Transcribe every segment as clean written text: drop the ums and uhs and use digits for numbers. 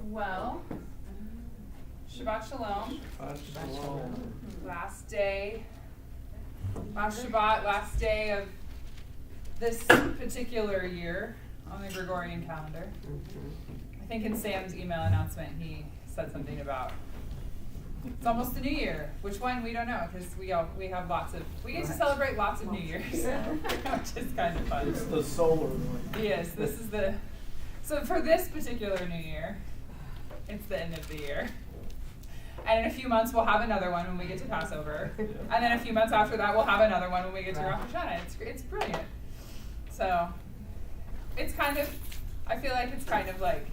Well, Shabbat Shalom. Shabbat Shalom. Last Shabbat, last day of this particular year on the Gregorian calendar. I think in Sam's email announcement he said something about it's almost the New Year. Which one we don't know because we get to celebrate lots of New Years, which is kind of fun. It's the solar one. Yes, this is so for this particular New Year, it's the end of the year. And in a few months, we'll have another one when we get to Passover. Yeah. And then a few months after that, we'll have another one when we get to Rosh Hashanah. It's brilliant. So it's kind of, I feel like it's kind of like,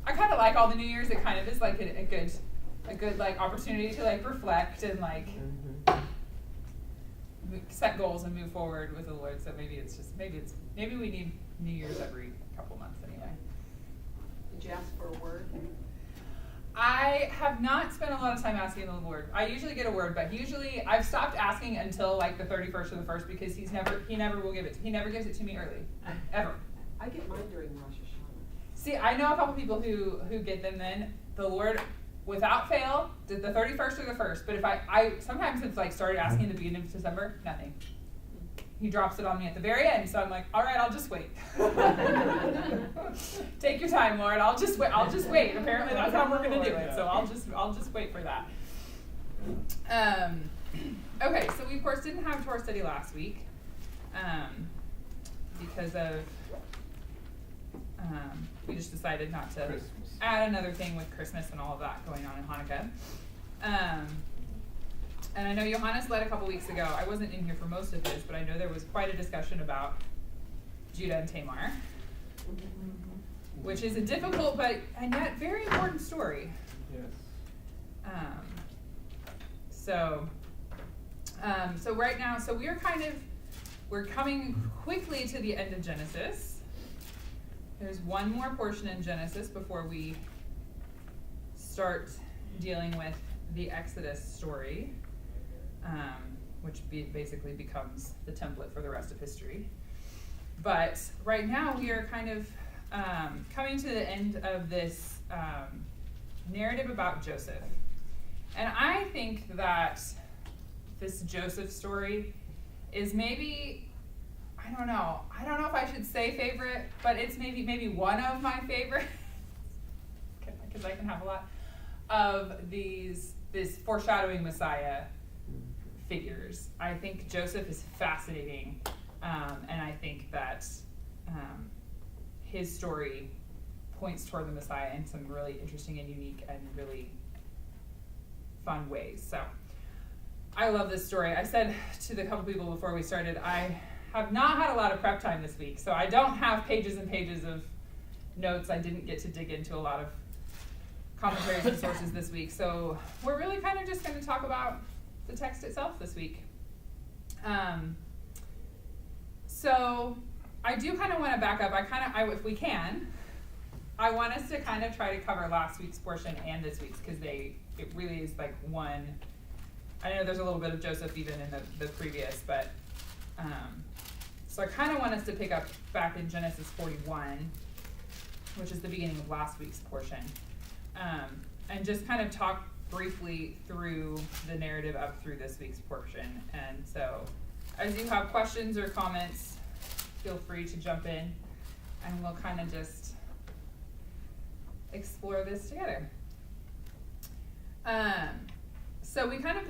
I kind of like all the New Year's. It kind of is like a good like opportunity to like reflect and like set goals and move forward with the Lord. So maybe we need New Year's every couple months anyway. Did you ask for a word? I have not spent a lot of time asking the Lord. I usually get a word, but usually I've stopped asking until like the 31st or the 1st because he never will give it. He never gives it to me early, ever. I get mine during Rosh Hashanah. See, I know a couple people who get them then. The Lord, without fail, did the 31st or the 1st. But if I sometimes have like started asking at the beginning of December, nothing. He drops it on me at the very end, so I'm like, all right, I'll just wait. Take your time, Lord. I'll just wait. Apparently, that's how we're going to do it. So I'll just wait for that. Okay, so we of course didn't have Torah study last week because of we just decided not to Christmas. add another thing with Christmas and all of that going on in Hanukkah. And I know Johannes led a couple weeks ago. I wasn't in here for most of this, but I know there was quite a discussion about Judah and Tamar, which is a difficult and yet very important story. Yes. So right now, we're coming quickly to the end of Genesis. There's one more portion in Genesis before we start dealing with the Exodus story. Which basically becomes the template for the rest of history. But right now we are kind of coming to the end of this narrative about Joseph. And I think that this Joseph story is maybe, I don't know if I should say favorite, but it's maybe one of my favorites, because I can have a lot of this foreshadowing Messiah figures. I think Joseph is fascinating, and I think that his story points toward the Messiah in some really interesting and unique and really fun ways. So I love this story. I said to the couple people before we started, I have not had a lot of prep time this week, so I don't have pages and pages of notes. I didn't get to dig into a lot of commentaries and sources this week, so we're really kind of just going to talk about the text itself this week. So I do kind of want to back up. If we can, I want us to kind of try to cover last week's portion and this week's because it really is like one. I know there's a little bit of Joseph even in the previous, but so I kind of want us to pick up back in Genesis 41, which is the beginning of last week's portion, and just kind of talk briefly through the narrative up through this week's portion. And so as you have questions or comments, feel free to jump in and we'll kind of just explore this together. So we kind of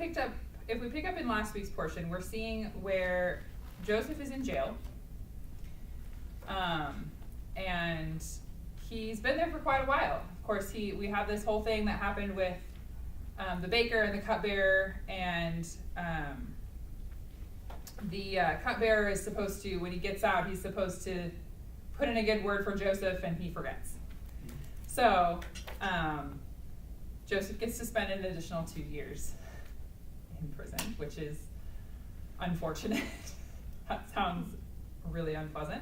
if we pick up in last week's portion, we're seeing where Joseph is in jail. And he's been there for quite a while. Of course, we have this whole thing that happened with the baker and the cupbearer, and the cupbearer is supposed to, when he gets out, he's supposed to put in a good word for Joseph, and he forgets. So Joseph gets to spend an additional 2 years in prison, which is unfortunate. That sounds really unpleasant.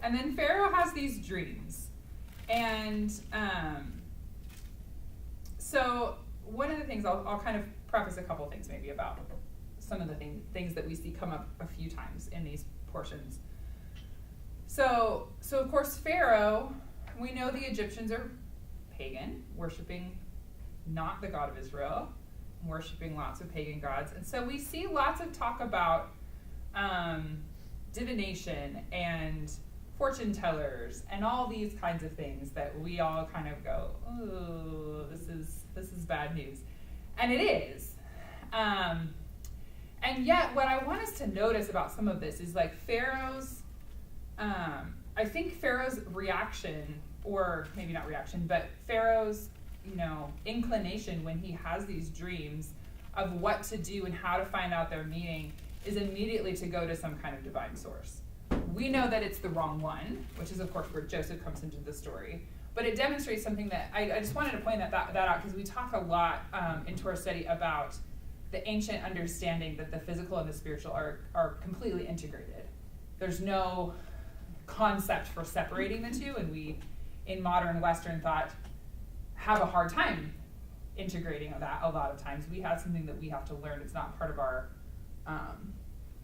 And then Pharaoh has these dreams, and so one of the things, I'll kind of preface a couple things maybe about some of the things that we see come up a few times in these portions. So of course Pharaoh, we know the Egyptians are pagan, worshiping not the God of Israel, worshiping lots of pagan gods. And so we see lots of talk about divination and fortune tellers and all these kinds of things that we all kind of go, oh, this is bad news. And it is. And yet what I want us to notice about some of this is like Pharaoh's, I think Pharaoh's reaction, or maybe not reaction, but Pharaoh's, inclination when he has these dreams of what to do and how to find out their meaning is immediately to go to some kind of divine source. We know that it's the wrong one, which is of course where Joseph comes into the story, but it demonstrates something that I just wanted to point that out because we talk a lot in Torah study about the ancient understanding that the physical and the spiritual are completely integrated. There's no concept for separating the two, and we, in modern Western thought, have a hard time integrating that a lot of times. We have something that we have to learn. It's not part of our,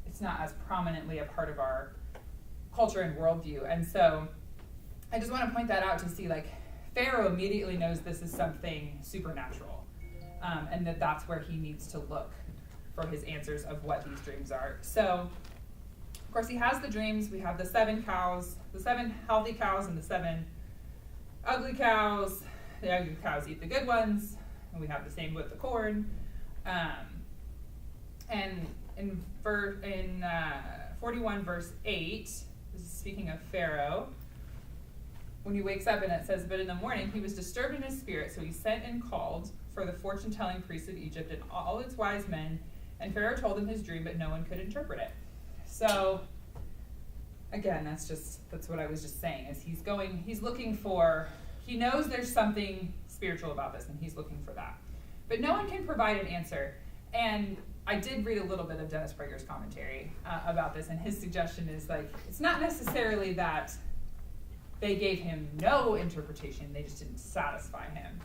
it's not as prominently a part of our culture and worldview. And so I just want to point that out to see, like, Pharaoh immediately knows this is something supernatural, and that's where he needs to look for his answers of what these dreams are. So, of course, he has the dreams. We have the 7 cows, the 7 healthy cows and the 7 ugly cows. The ugly cows eat the good ones, and we have the same with the corn. And in 41 verse 8, this is speaking of Pharaoh, when he wakes up and it says, but in the morning he was disturbed in his spirit, so he sent and called for the fortune-telling priests of Egypt and all its wise men, and Pharaoh told him his dream, but no one could interpret it. So, again, that's what I was just saying, is he's looking for, he knows there's something spiritual about this, and he's looking for that. But no one can provide an answer. And I did read a little bit of Dennis Prager's commentary about this, and his suggestion is, like, it's not necessarily that they gave him no interpretation, they just didn't satisfy him.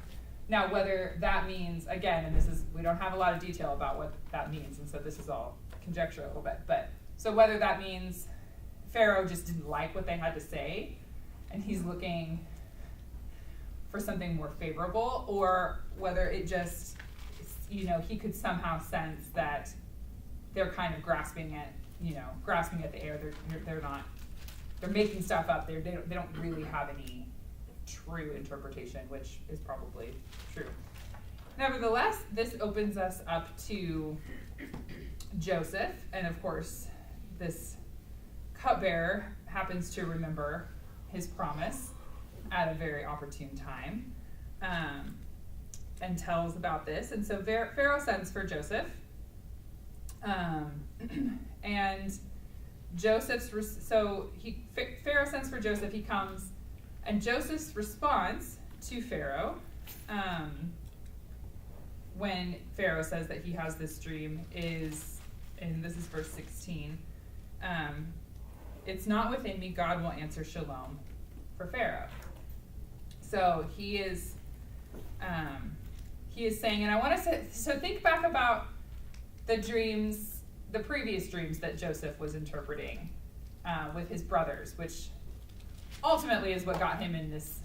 Now, whether that means, again, and we don't have a lot of detail about what that means, and so this is all conjecture a little bit, but so whether that means Pharaoh just didn't like what they had to say, and he's looking for something more favorable, or whether it just, he could somehow sense that they're kind of grasping at the air. They're making stuff up. They don't really have any true interpretation, which is probably true. Nevertheless, this opens us up to Joseph, and of course, this cupbearer happens to remember his promise at a very opportune time, and tells about this. And so Pharaoh sends for Joseph, and Pharaoh sends for Joseph. He comes, and Joseph's response to Pharaoh, when Pharaoh says that he has this dream, is, and this is verse 16, it's not within me, God will answer shalom for Pharaoh. So he is saying, and I want to so think back about the dreams, the previous dreams that Joseph was interpreting with his brothers, which ultimately is what got him in this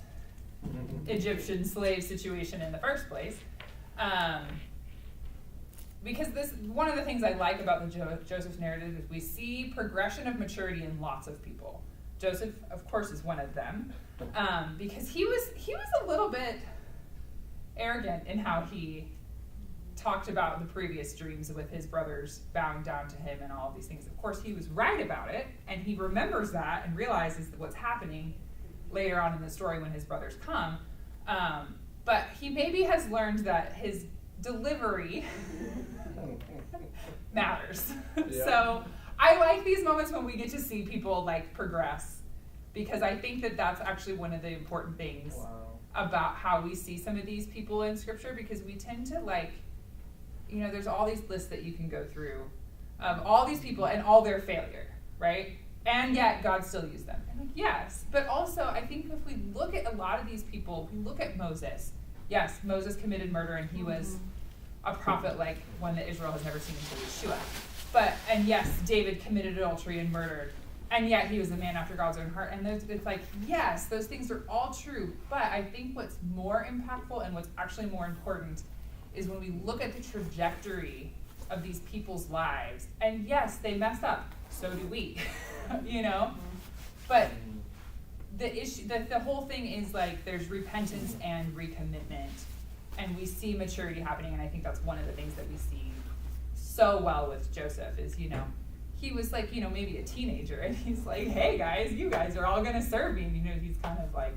Egyptian slave situation in the first place. Because one of the things I like about the Joseph narrative is we see progression of maturity in lots of people. Joseph, of course, is one of them, because he was a little bit arrogant in how he talked about the previous dreams with his brothers bowing down to him and all of these things. Of course, he was right about it, and he remembers that and realizes what's happening later on in the story when his brothers come. But he maybe has learned that his delivery matters. Yeah. So I like these moments when we get to see people progress, because I think that that's actually one of the important things about how we see some of these people in Scripture, because we tend to there's all these lists that you can go through of all these people and all their failure, right? And yet God still used them. And yes, but also I think if we look at a lot of these people, we look at Moses. Yes, Moses committed murder, and he was a prophet like one that Israel has never seen until Yeshua. And yes, David committed adultery and murdered. and yet he was a man after God's own heart. And it's like, yes, those things are all true. But I think what's more impactful and what's actually more important is when we look at the trajectory of these people's lives. And yes, they mess up. So do we, you know? But the issue, the whole thing is like there's repentance and recommitment. And we see maturity happening. And I think that's one of the things that we see so well with Joseph is, you know, he was like, you know, maybe a teenager, and he's like, hey guys, you guys are all gonna serve me. And, you know, he's kind of like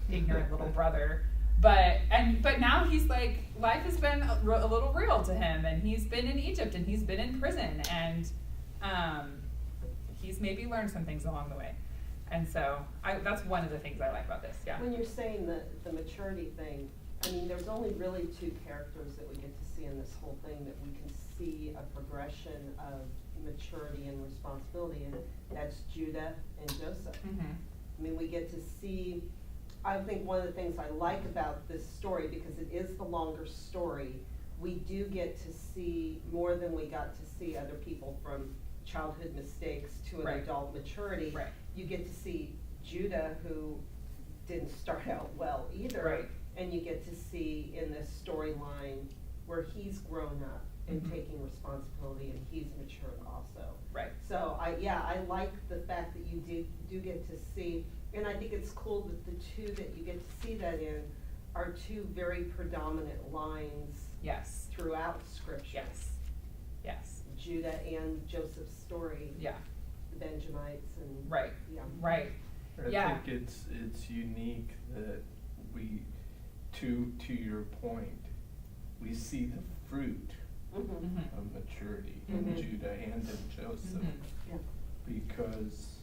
ignorant little brother. But now he's like, life has been a little real to him, and he's been in Egypt, and he's been in prison, and he's maybe learned some things along the way. And so that's one of the things I like about this, yeah. When you're saying the maturity thing, I mean, there's only really two characters that we get to see in this whole thing that we can see a progression of maturity and responsibility, and that's Judah and Joseph. Mm-hmm. I mean, we get to see, I think one of the things I like about this story, because it is the longer story, we do get to see more than we got to see other people from childhood mistakes to an Right. adult maturity. Right. You get to see Judah, who didn't start out well either. Right. And you get to see in this storyline where he's grown up and Mhm. taking responsibility, and he's matured also. Right. So I like the fact that you do get to see, and I think it's cool that the two that you get to see that in are two very predominant lines Yes. throughout Scripture. Yes. Yes. Judah and Joseph's story. Yeah. The Benjamites and. Right. Yeah. Right. I Yeah. think it's unique that we, to your point, we see the fruit Mm-hmm. Mm-hmm. of maturity Mhm. in Judah and in Joseph, Mhm. Yeah. because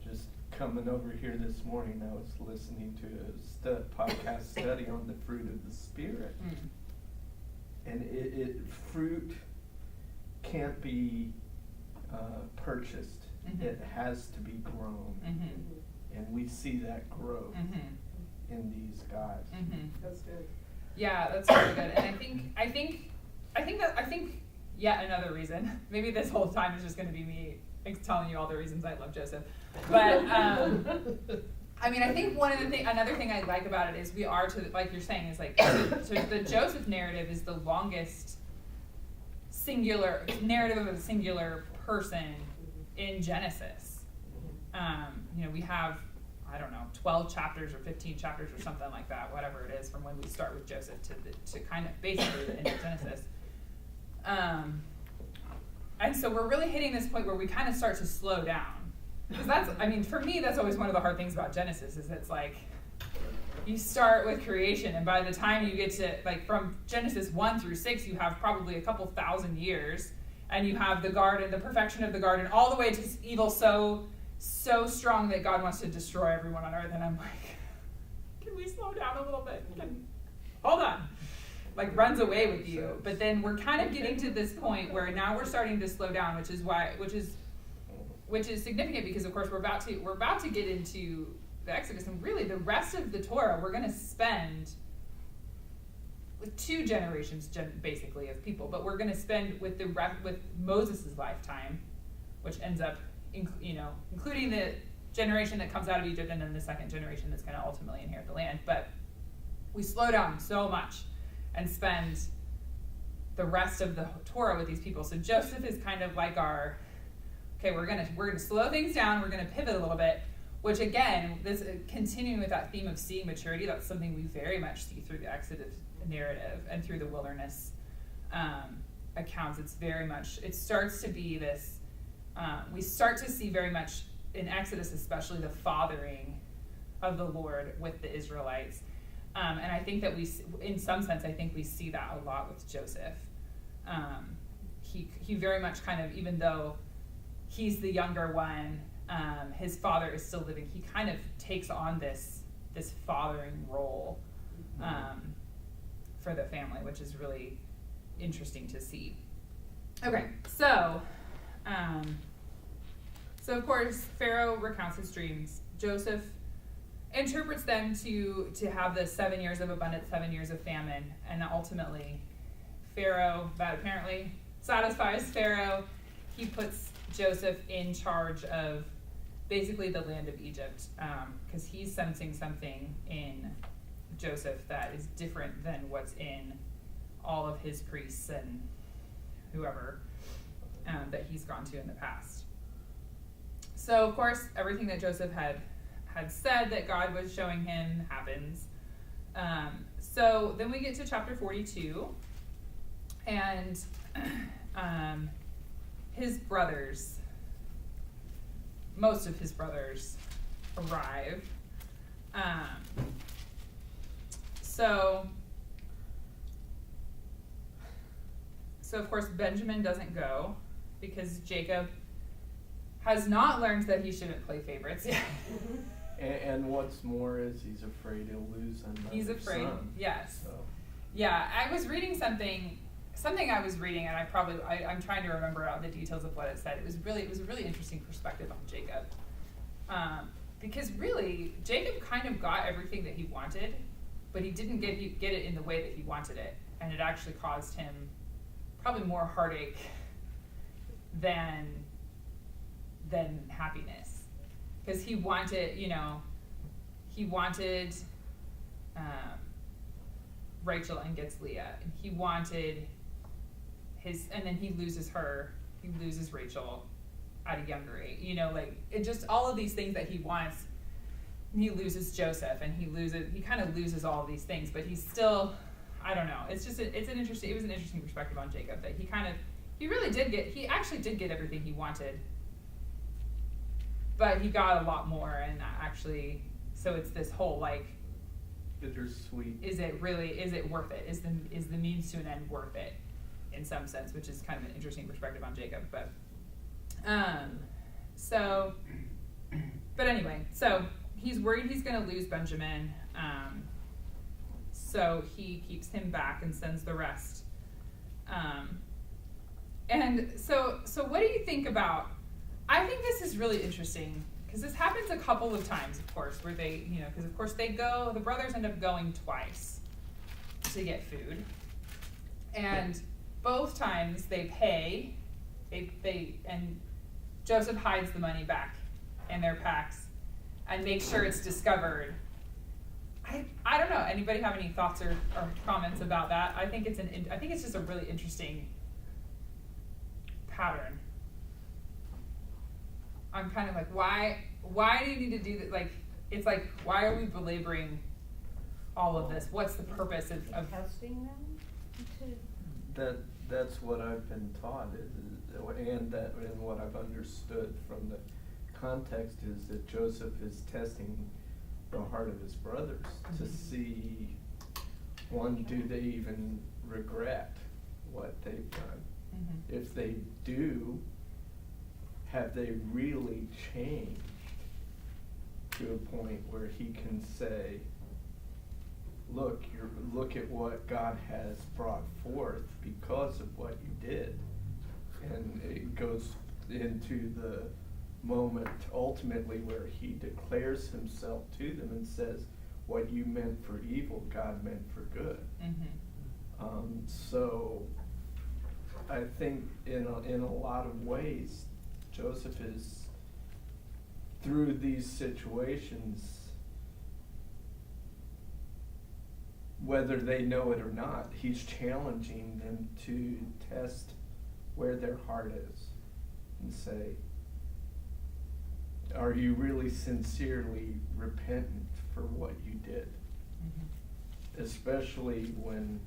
just coming over here this morning, I was listening to a podcast study on the fruit of the Spirit, Mm. and fruit can't be purchased. Mhm. It has to be grown, Mm-hmm. and we see that growth Mm-hmm. in these guys. Mm-hmm. That's good. Yeah, that's really good. And I think yet another reason, maybe this whole time is just going to be me telling you all the reasons I love Joseph. But I mean, I think another thing I like about it is we are like you're saying is like so the Joseph narrative is the longest singular narrative of a singular person in Genesis. You know, we have, I don't know, 12 chapters or 15 chapters or something like that, whatever it is, from when we start with Joseph to kind of basically the end of Genesis. And so we're really hitting this point where we kind of start to slow down. Because that's, I mean, for me, that's always one of the hard things about Genesis is it's like, you start with creation, and by the time you get to, like, from Genesis 1 through 6, you have probably a couple thousand years, and you have the garden, the perfection of the garden, all the way to evil so strong that God wants to destroy everyone on earth. And I'm like, can we slow down a little bit? Hold on. Like, runs away with you. But then we're kind of getting to this point where now we're starting to slow down, which is significant because, of course, we're about to get into the Exodus, and really the rest of the Torah we're going to spend with 2 generations basically of people, but we're going to spend with Moses' lifetime, which ends up including the generation that comes out of Egypt and then the second generation that's going to ultimately inherit the land. But we slow down so much and spend the rest of the Torah with these people. So Joseph is kind of like we're gonna slow things down, we're gonna pivot a little bit, which again, this continuing with that theme of seeing maturity, that's something we very much see through the Exodus narrative and through the wilderness accounts. It starts to be this, we start to see very much in Exodus especially the fathering of the Lord with the Israelites. And I think that in some sense, I think we see that a lot with Joseph. He very much kind of, even though he's the younger one, his father is still living, he kind of takes on this fathering role for the family, which is really interesting to see. Okay, so of course, Pharaoh recounts his dreams. Joseph interprets them to have the 7 years of abundance, 7 years of famine, and ultimately Pharaoh, that apparently satisfies Pharaoh. he puts Joseph in charge of basically the land of Egypt, because he's sensing something in Joseph that is different than what's in all of his priests and whoever that he's gone to in the past. So, of course, everything that Joseph had said that God was showing him happens. So then we get to chapter 42, and his brothers, most of his brothers, arrive. So of course Benjamin doesn't go because Jacob has not learned that he shouldn't play favorites yet. And what's more is he's afraid he'll lose another He's afraid, son. yes. So. Yeah, I was reading something I was reading, and I'm trying to remember all the details of what it said. It was a really interesting perspective on Jacob. Because really, Jacob kind of got everything that he wanted, but he didn't get it in the way that he wanted it. And it actually caused him probably more heartache than happiness. Because he wanted Rachel and gets Leah. And he wanted and then he loses her. He loses Rachel at a younger age. It just all of these things that he wants. He loses Joseph, and he kind of loses all of these things, but he's still, I don't know. It was an interesting perspective on Jacob that he actually did get everything he wanted, but he got a lot more, and actually, so it's this whole bittersweet. Is it worth it? Is the means to an end worth it? In some sense, which is kind of an interesting perspective on Jacob, but anyway, so he's worried he's going to lose Benjamin, so he keeps him back and sends the rest. And so what do you think about? I think this is really interesting because this happens a couple of times, of course, where they, because of course the brothers end up going twice to get food, and both times they pay, and Joseph hides the money back in their packs and makes sure it's discovered. I don't know. Anybody have any thoughts or comments about that? I think it's just a really interesting pattern. I'm kind of like, why do you need to do that? It's like, why are we belaboring all of this? What's the purpose of testing them? That's what I've been taught, and what I've understood from the context is that Joseph is testing the heart of his brothers to see, one, do they even regret what they've done? Mm-hmm. If they do, have they really changed to a point where he can say, look at what God has brought forth because of what you did. And it goes into the moment ultimately where he declares himself to them and says, what you meant for evil, God meant for good. Mm-hmm. So I think in a lot of ways, Joseph is, through these situations, whether they know it or not, he's challenging them to test where their heart is and say, are you really sincerely repentant for what you did? Mm-hmm. Especially when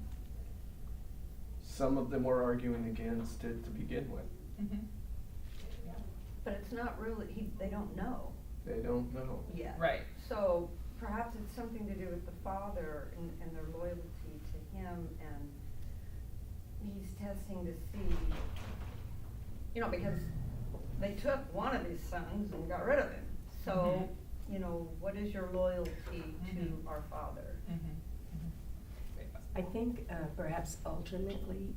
some of them were arguing against it to begin with. Mm-hmm. Yeah. But it's not really, they don't know. They don't know. Yeah. Right. So perhaps it's something to do with the father and their loyalty to him, and he's testing to see, because they took one of his sons and got rid of him. So, mm-hmm. What is your loyalty mm-hmm. to our father? Mm-hmm. I think perhaps ultimately,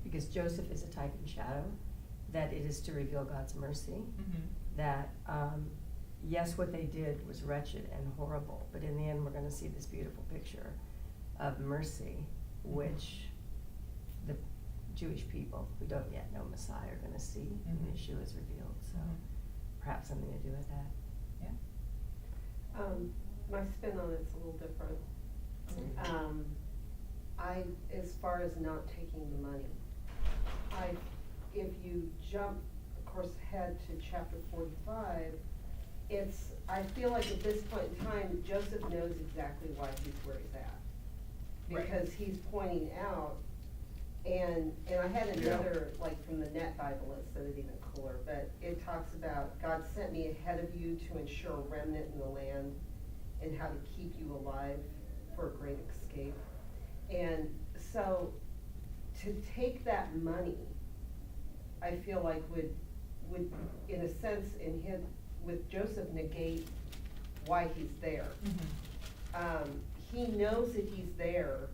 because Joseph is a type and shadow, that it is to reveal God's mercy, mm-hmm. that yes, what they did was wretched and horrible, but in the end we're going to see this beautiful picture of mercy, which Jewish people who don't yet know Messiah are going to see when Yeshua is revealed. So perhaps something to do with that. Yeah. My spin on it's a little different. As far as not taking the money, if you jump, of course, ahead to chapter 45, I feel like at this point in time, Joseph knows exactly why he's where he's at. Because he's pointing out, and I had another, like from the Net Bible, it said it even cooler, but it talks about God sent me ahead of you to ensure a remnant in the land and how to keep you alive for a great escape. And so to take that money, I feel like would in a sense with Joseph negate why he's there. He knows that he's there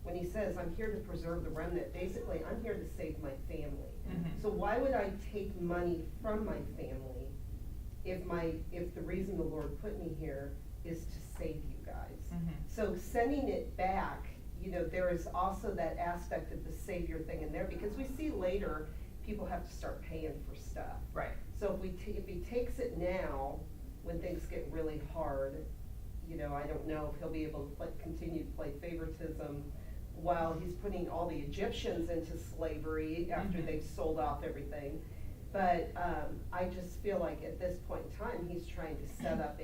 when he says, I'm here to preserve the remnant. Basically, I'm here to save my family. So why would I take money from my family if the reason the Lord put me here is to save you guys? So sending it back, there is also that aspect of the Savior thing in there, because we see later people have to start paying for stuff. Right. So if he takes it now, when things get really hard, I don't know if he'll be able to continue to play favoritism while he's putting all the Egyptians into slavery after they've sold off everything. But I just feel like at this point in time, he's trying to set up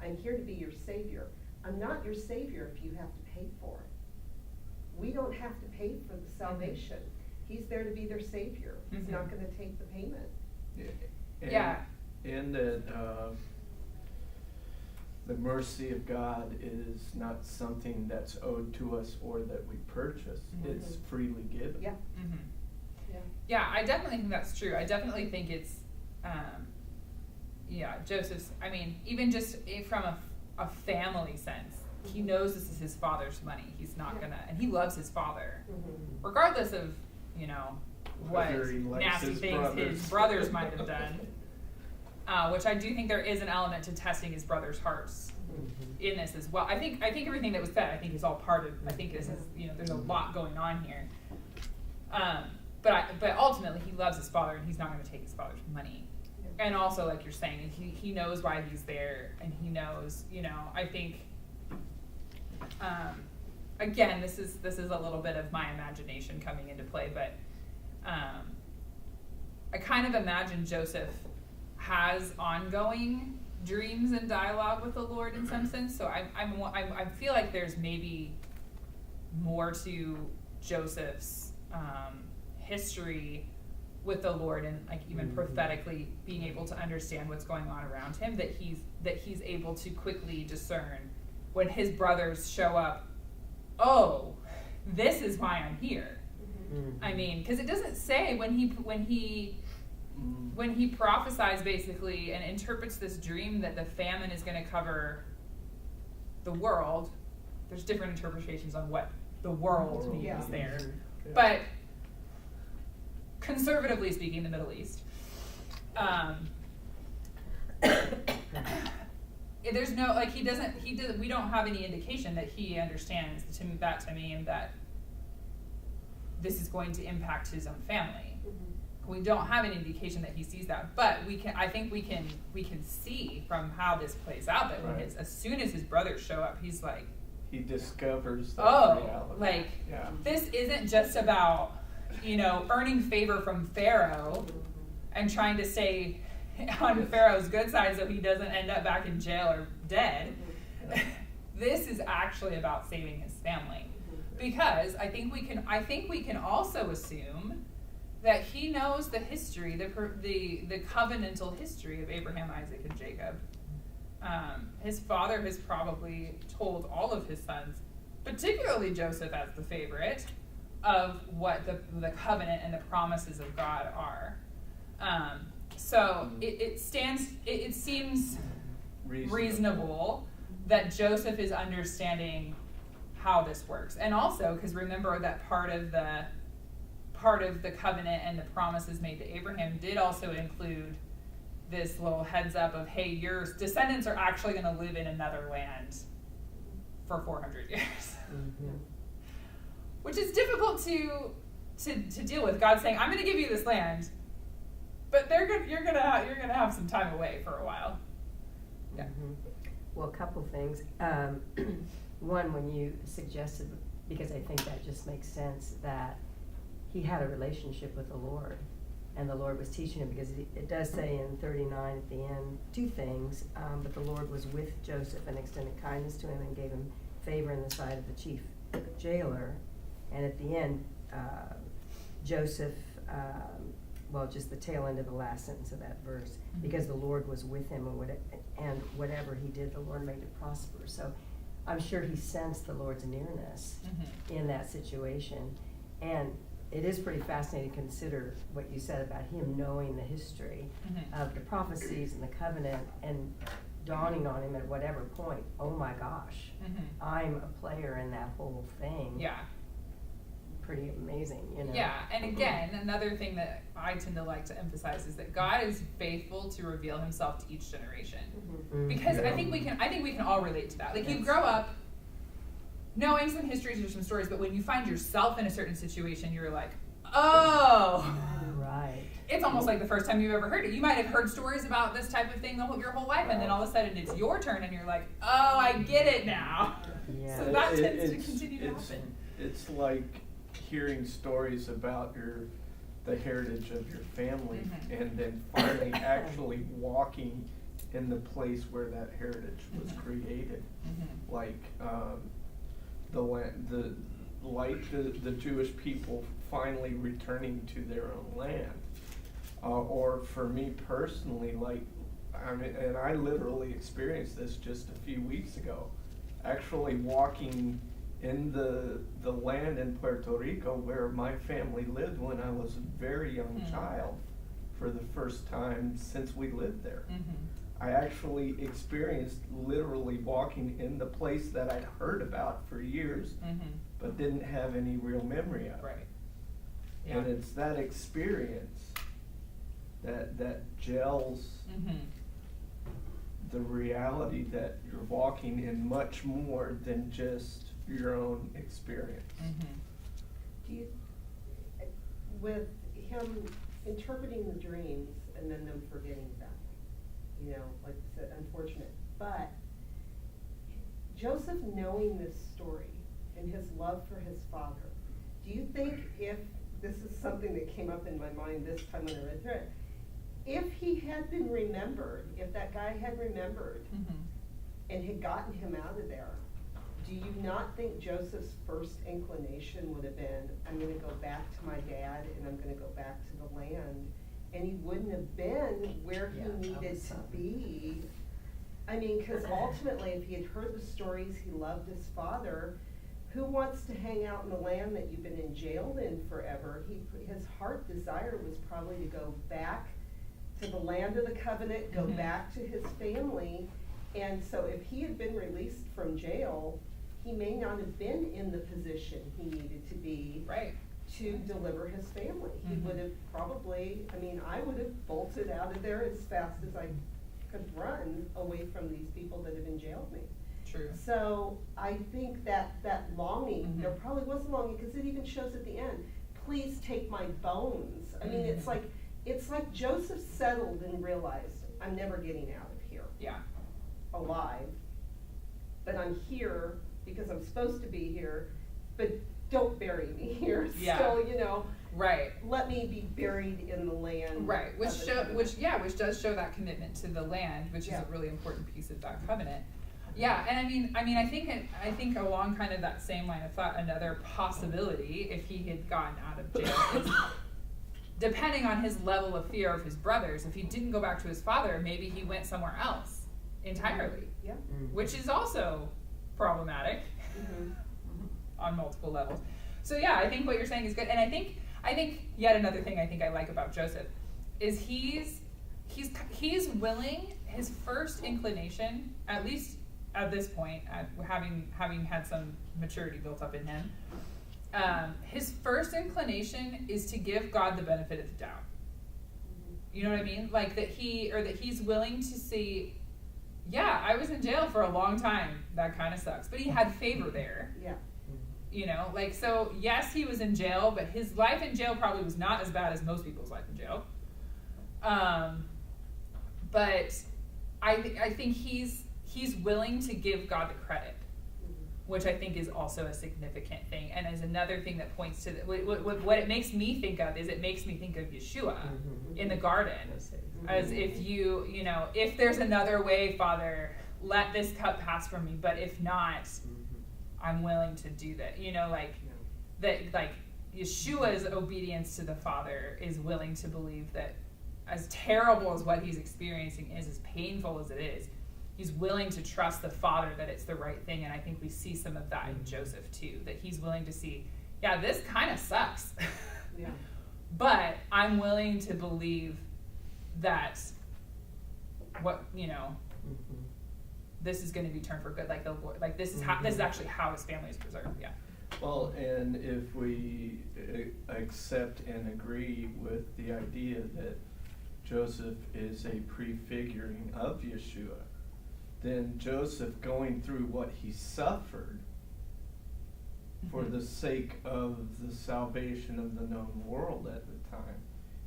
I'm here to be your savior. I'm not your savior if you have to pay for it. We don't have to pay for the salvation. He's there to be their savior. He's not going to take the payment. And that the mercy of God is not something that's owed to us or that we purchase. It's freely given. Yeah. Yeah, I definitely think that's true. I definitely think it's, Joseph's, even just from a family sense, he knows this is his father's money. He's not gonna, and he loves his father, regardless of, what nasty things his brothers might have done. Which I do think there is an element to testing his brothers' hearts in this as well. I think everything that was said, I think is all part of. I think this is, there's a lot going on here. But ultimately, he loves his father, and he's not going to take his father's money. And also, like you're saying, he knows why he's there, and he knows, I think. Again, this is a little bit of my imagination coming into play, but I kind of imagine Joseph has ongoing dreams and dialogue with the Lord in some sense. So I feel like there's maybe more to Joseph's history with the Lord, and like even prophetically being able to understand what's going on around him, that he's able to quickly discern when his brothers show up. Oh, this is why I'm here. Because it doesn't say when he prophesies basically and interprets this dream that the famine is going to cover the world. There's different interpretations on what the world means there. But conservatively speaking, the Middle East. There's no, we don't have any indication that he understands that to mean that this is going to impact his own family. We don't have any indication that he sees that, but I think we can see from how this plays out that as soon as his brothers show up, he's like, he discovers that reality. This isn't just about, earning favor from Pharaoh and trying to stay on Pharaoh's good side so he doesn't end up back in jail or dead. This is actually about saving his family. Because I think we can also assume that he knows the history, the covenantal history of Abraham, Isaac, and Jacob. His father has probably told all of his sons, particularly Joseph as the favorite, of what the covenant and the promises of God are. So it seems reasonable that Joseph is understanding how this works. And also, because remember that part of the covenant and the promises made to Abraham did also include this little heads up of, hey, your descendants are actually going to live in another land for 400 years. Which is difficult to deal with. God's saying, I'm going to give you this land, but you're gonna have some time away for a while. Yeah. Mm-hmm. Well, a couple things. One, when you suggested, because I think that just makes sense, that he had a relationship with the Lord, and the Lord was teaching him, because it does say in 39 at the end 2 things, but the Lord was with Joseph and extended kindness to him and gave him favor in the sight of the chief jailer. And at the end, Joseph, well, just the tail end of the last sentence of that verse, because the Lord was with him, and whatever he did, the Lord made it prosper. So I'm sure he sensed the Lord's nearness in that situation. And it is pretty fascinating to consider what you said about him knowing the history of the prophecies and the covenant, and dawning on him at whatever point, oh my gosh, I'm a player in that whole thing. Yeah. Pretty amazing, you know. Yeah, and again, another thing that I tend to like to emphasize is that God is faithful to reveal himself to each generation. Because I think we can all relate to that. Like, you grow up knowing some histories or some stories, but when you find yourself in a certain situation, you're like, oh, right. It's almost like the first time you've ever heard it. You might have heard stories about this type of thing your whole life, and then all of a sudden it's your turn, and you're like, oh, I get it now. Yeah. So that tends to continue to happen. It's like hearing stories about the heritage of your family, and then finally actually walking in the place where that heritage was created. Like the Jewish people finally returning to their own land. Or for me personally, like, I mean, and I literally experienced this just a few weeks ago, actually walking in the land in Puerto Rico where my family lived when I was a very young child for the first time since we lived there. I actually experienced literally walking in the place that I'd heard about for years, but didn't have any real memory of. Right. Yeah. And it's that experience that gels the reality that you're walking in much more than just your own experience. Do you, with him interpreting the dreams and then them forgetting them, you know, like I said, unfortunate, but Joseph knowing this story and his love for his father, do you think, if this is something that came up in my mind this time when I read through it, if he had been remembered, if that guy had remembered and had gotten him out of there, do you not think Joseph's first inclination would have been, I'm going to go back to my dad and I'm going to go back to the land? And he wouldn't have been where he needed to be. I mean, because ultimately, if he had heard the stories, he loved his father. Who wants to hang out in the land that you've been jailed in forever? His heart desire was probably to go back to the land of the covenant, go back to his family. And so if he had been released from jail, he may not have been in the position he needed to be to deliver his family. He would have probably, I mean, I would have bolted out of there as fast as I could run away from these people that have jailed me. True. So I think that longing, there probably was a longing, because it even shows at the end, please take my bones. I mean, it's like Joseph settled and realized, I'm never getting out of here alive, but I'm here because I'm supposed to be here, but don't bury me here. Still, you know. Right. Let me be buried in the land. Right. Which does show that commitment to the land, which is a really important piece of that covenant. Yeah, and I think along kind of that same line of thought, another possibility, if he had gotten out of jail, is depending on his level of fear of his brothers, if he didn't go back to his father, maybe he went somewhere else entirely. Yeah. Which is also problematic on multiple levels. So yeah, I think what you're saying is good, and I think yet another thing I think I like about Joseph is he's willing. His first inclination, at least at this point, having had some maturity built up in him, his first inclination is to give God the benefit of the doubt. You know what I mean? Like that he's willing to see, yeah, I was in jail for a long time. That kind of sucks, but he had favor there. Yeah. You know, like, so yes, he was in jail, but his life in jail probably was not as bad as most people's life in jail. But I think he's willing to give God the credit, which I think is also a significant thing, and is another thing that points to what it makes me think of is it makes me think of Yeshua in the garden, as if you know, if there's another way, Father, let this cup pass from me, but if not, I'm willing to do that. You know, like that, like Yeshua's obedience to the Father is willing to believe that, as terrible as what he's experiencing is, as painful as it is, he's willing to trust the Father that it's the right thing. And I think we see some of that in Joseph too, that he's willing to see, yeah, this kind of sucks. Yeah. But I'm willing to believe that what, you know, this is going to be turned for good. Like the Lord, like this is how, this is actually how his family is preserved. Yeah. Well, and if we accept and agree with the idea that Joseph is a prefiguring of Yeshua, then Joseph going through what he suffered for the sake of the salvation of the known world at the time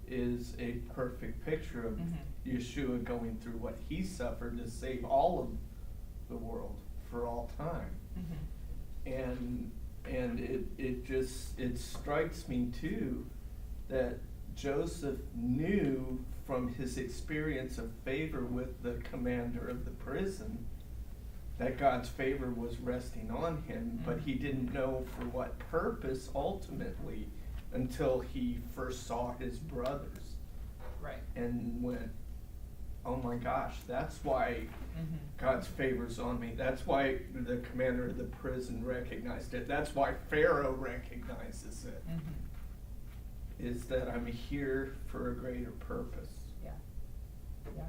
is a perfect picture of Yeshua going through what he suffered to save all of the world for all time. And it strikes me too that Joseph knew from his experience of favor with the commander of the prison that God's favor was resting on him, but he didn't know for what purpose ultimately until he first saw his brothers. Right. And went, oh my gosh, that's why God's favor's on me. That's why the commander of the prison recognized it. That's why Pharaoh recognizes it. Is that I'm here for a greater purpose. Yeah. Yeah.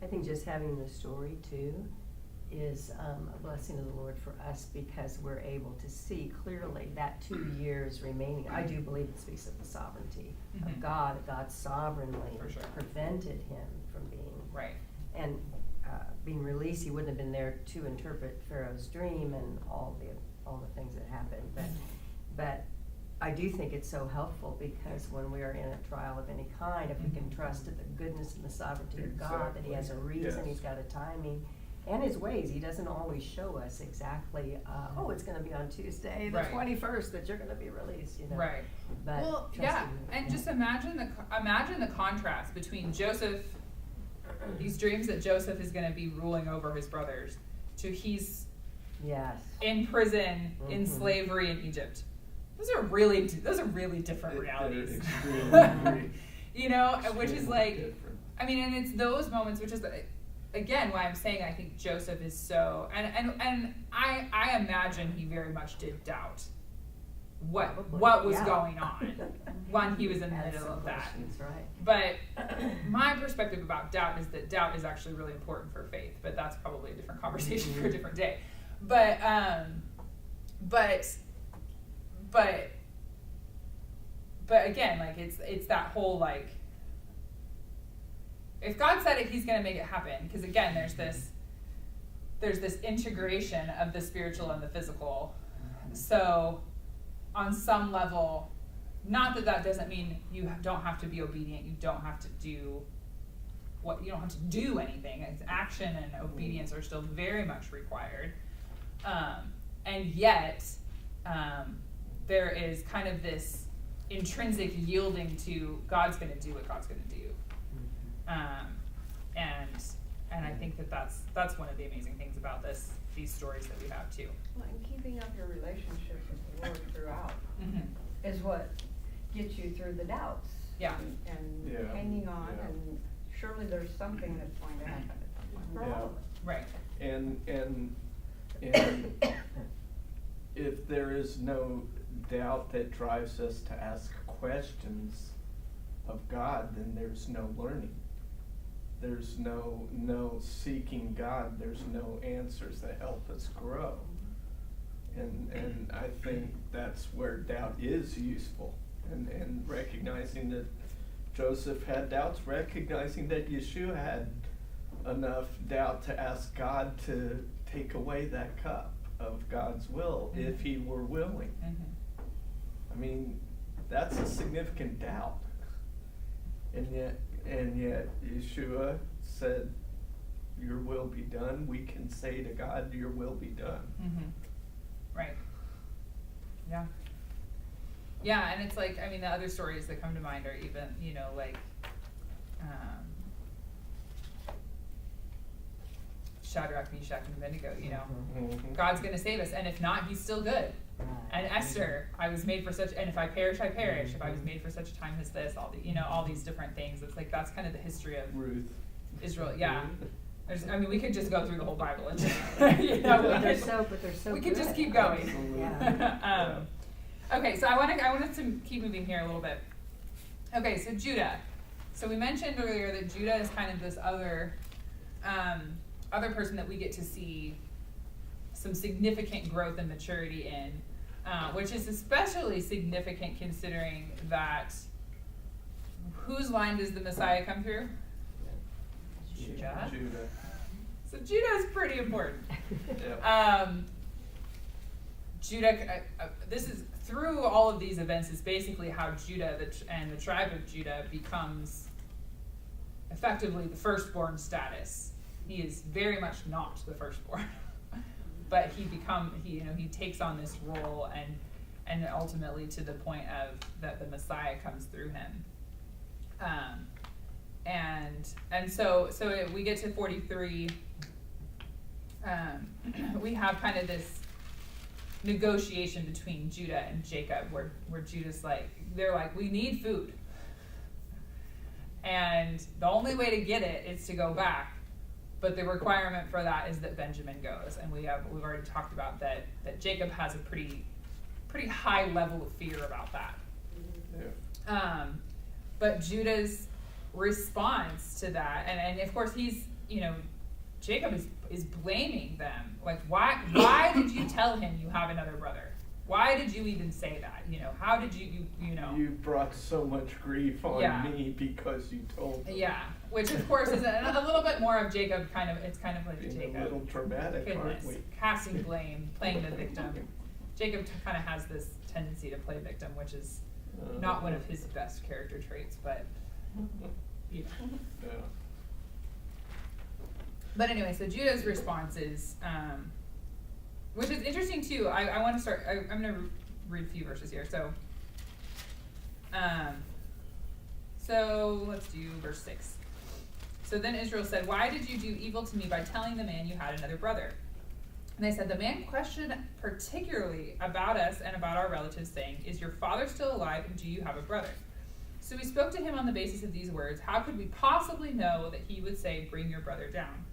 I think just having the story too is a blessing of the Lord for us, because we're able to see clearly that 2 years remaining. I do believe it speaks of the sovereignty of God. God sovereignly For sure. prevented him from being Right. and being released. He wouldn't have been there to interpret Pharaoh's dream and all the things that happened. But I do think it's so helpful, because when we are in a trial of any kind, if we can trust in the goodness and the sovereignty of God, that he has a reason, Yes. he's got a timing, and his ways. He doesn't always show us exactly, oh, it's going to be on Tuesday, the Right. 21st, that you're going to be released, you know. Right. But Well, yeah, trusting him, and just imagine the contrast between Joseph, these dreams that Joseph is going to be ruling over his brothers, to he's yes. in prison, in slavery in Egypt. Those are really different realities. They're extremely You know, which is extremely like, different. I mean, and it's those moments, which is again why I'm saying I think Joseph is so, and I imagine he very much did doubt what was Yeah. going on when he was in the Had middle some of that. questions, right. But my perspective about doubt is that doubt is actually really important for faith, but that's probably a different conversation for a different day. But again, like it's that whole, like, if God said it, he's going to make it happen, because again, there's this integration of the spiritual and the physical. So on some level, not that doesn't mean you don't have to be obedient, you don't have to do you don't have to do anything. It's action and obedience are still very much required. And yet, there is kind of this intrinsic yielding to God's going to do what God's going to do. And I think that's one of the amazing things about these stories that we have too. Well, and keeping up your relationship with the Lord throughout is what gets you through the doubts. Yeah. And Yeah. hanging on, Yeah. and surely there's something that's going to happen for all of us. Right. And if there is no doubt that drives us to ask questions of God, then there's no learning. There's no seeking God. There's no answers that help us grow. And I think that's where doubt is useful. And recognizing that Joseph had doubts, recognizing that Yeshua had enough doubt to ask God to take away that cup. of God's will if he were willing. I mean, that's a significant doubt. And yet Yeshua said, your will be done. We can say to God, your will be done. Right. Yeah. Yeah, and it's like, I mean, the other stories that come to mind are even, you know, like, Shadrach, Meshach, and Abednego, you know. God's going to save us, and if not, he's still good. And Esther, I was made for such, and if I perish, I perish. If I was made for such a time as this, all the, you know, all these different things. It's like, that's kind of the history of Ruth. Israel. Yeah. I mean, we could just go through the whole Bible and you know, But they're so we could just good. keep going. Absolutely. Yeah. Okay, so I wanted to keep moving here a little bit. Okay, so Judah. So we mentioned earlier that Judah is kind of this other person that we get to see some significant growth and maturity in, which is especially significant considering that whose line does the Messiah come through? Judah. So Judah is pretty important. Judah, this is through all of these events is basically how Judah and the tribe of Judah becomes effectively the firstborn status. He is very much not the firstborn, but he takes on this role and ultimately to the point of that the Messiah comes through him. And so we get to 43. We have kind of this negotiation between Judah and Jacob where Judah's like, they're like, we need food. And the only way to get it is to go back. But the requirement for that is that Benjamin goes. And we've already talked about that Jacob has a pretty high level of fear about that. Yeah. But Judah's response to that, and of course he's, Jacob is blaming them. Like, why did you tell him you have another brother? Why did you even say that? How did you know? You brought so much grief on me because you told me. Yeah, which of course is a little bit more of Jacob it's kind of like Being Jacob. a little dramatic, aren't we? Casting blame, playing the victim. Jacob kind of has this tendency to play victim, which is not one of his best character traits, but Yeah. But anyway, so Judah's response is, which is interesting too. I want to start. I'm going to read a few verses here. So let's do verse 6. So then Israel said, "Why did you do evil to me by telling the man you had another brother?" And they said, "The man questioned particularly about us and about our relatives, saying, 'Is your father still alive, and do you have a brother?' So we spoke to him on the basis of these words. How could we possibly know that he would say, 'Bring your brother down'?"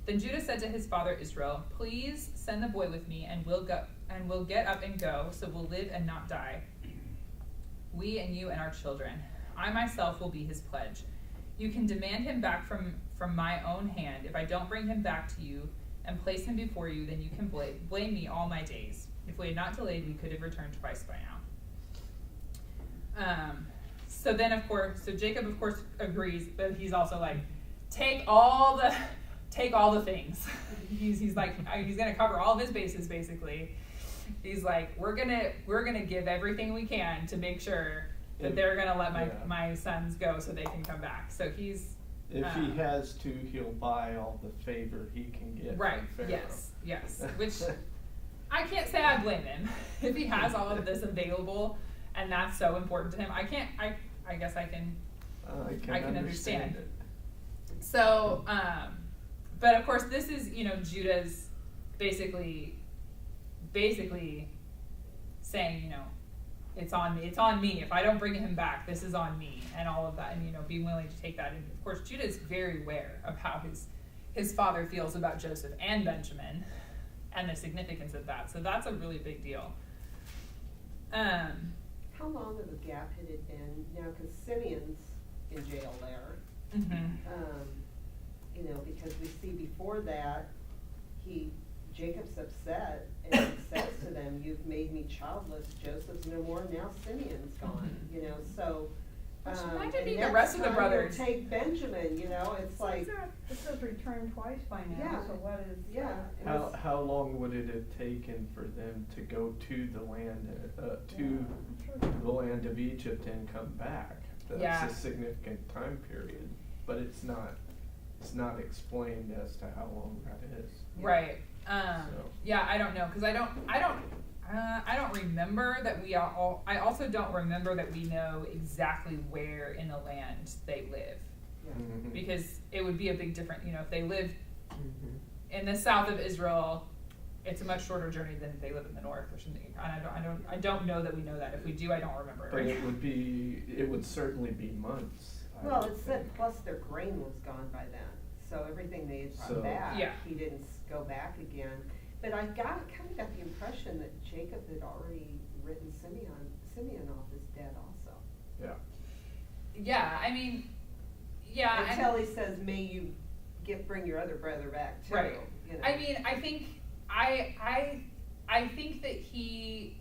Then Judah said to his father Israel, "Please send the boy with me, and we'll get up and go, so we'll live and not die, we and you and our children. I myself will be his pledge. You can demand him back from my own hand. If I don't bring him back to you and place him before you, then you can blame me all my days. If we had not delayed, we could have returned twice by now." So then, of course, Jacob, of course, agrees, but he's also like, take all the things. He's like, he's gonna cover all of his bases, basically. He's like, we're gonna give everything we can to make sure that they're gonna let my sons go so they can come back. So he's if he has to, he'll buy all the favor he can get. Right. From Pharaoh. Yes. Which I can't say I blame him if he has all of this available and that's so important to him. I guess I can understand it. So, but of course, this is Judah's basically saying it's on me. If I don't bring him back, this is on me, and all of that, and being willing to take that. And of course, Judah is very aware of how his father feels about Joseph and Benjamin, and the significance of that. So that's a really big deal. How long of a gap had it been? Because Simeon's in jail there. Mm-hmm. Because we see before that, Jacob's upset and says to them, "You've made me childless. Joseph's no more. Now Simeon's gone." Mm-hmm. So Which might and be the next rest of the time brothers. you'll take Benjamin, you know, it's like, It says return twice by now, Yeah. so what is? yeah. it was- How long would it have taken for them to go to the land, Yeah. the land of Egypt and come back? Yeah. That's a significant time period, but it's not explained as to how long that is. Right. So. Yeah, I don't know, cause I don't remember that I also don't remember that we know exactly where in the land they live. yeah. Mhm. Because it would be a big difference, you know, if they live Mhm. in the south of Israel, it's a much shorter journey than if they live in the north or something. And I don't know that we know that. If we do, I don't remember it But right it would certainly be months. I Well, would it said, think. plus their grain was gone by then, so everything they had So- brought back, Yeah. he didn't go back again. But I kind of got the impression that Jacob had already written Simeon off as dead also. Yeah. Yeah, I mean, yeah. and- Until he says, may you bring your other brother back too, Right. you know. I mean, I think I think that he.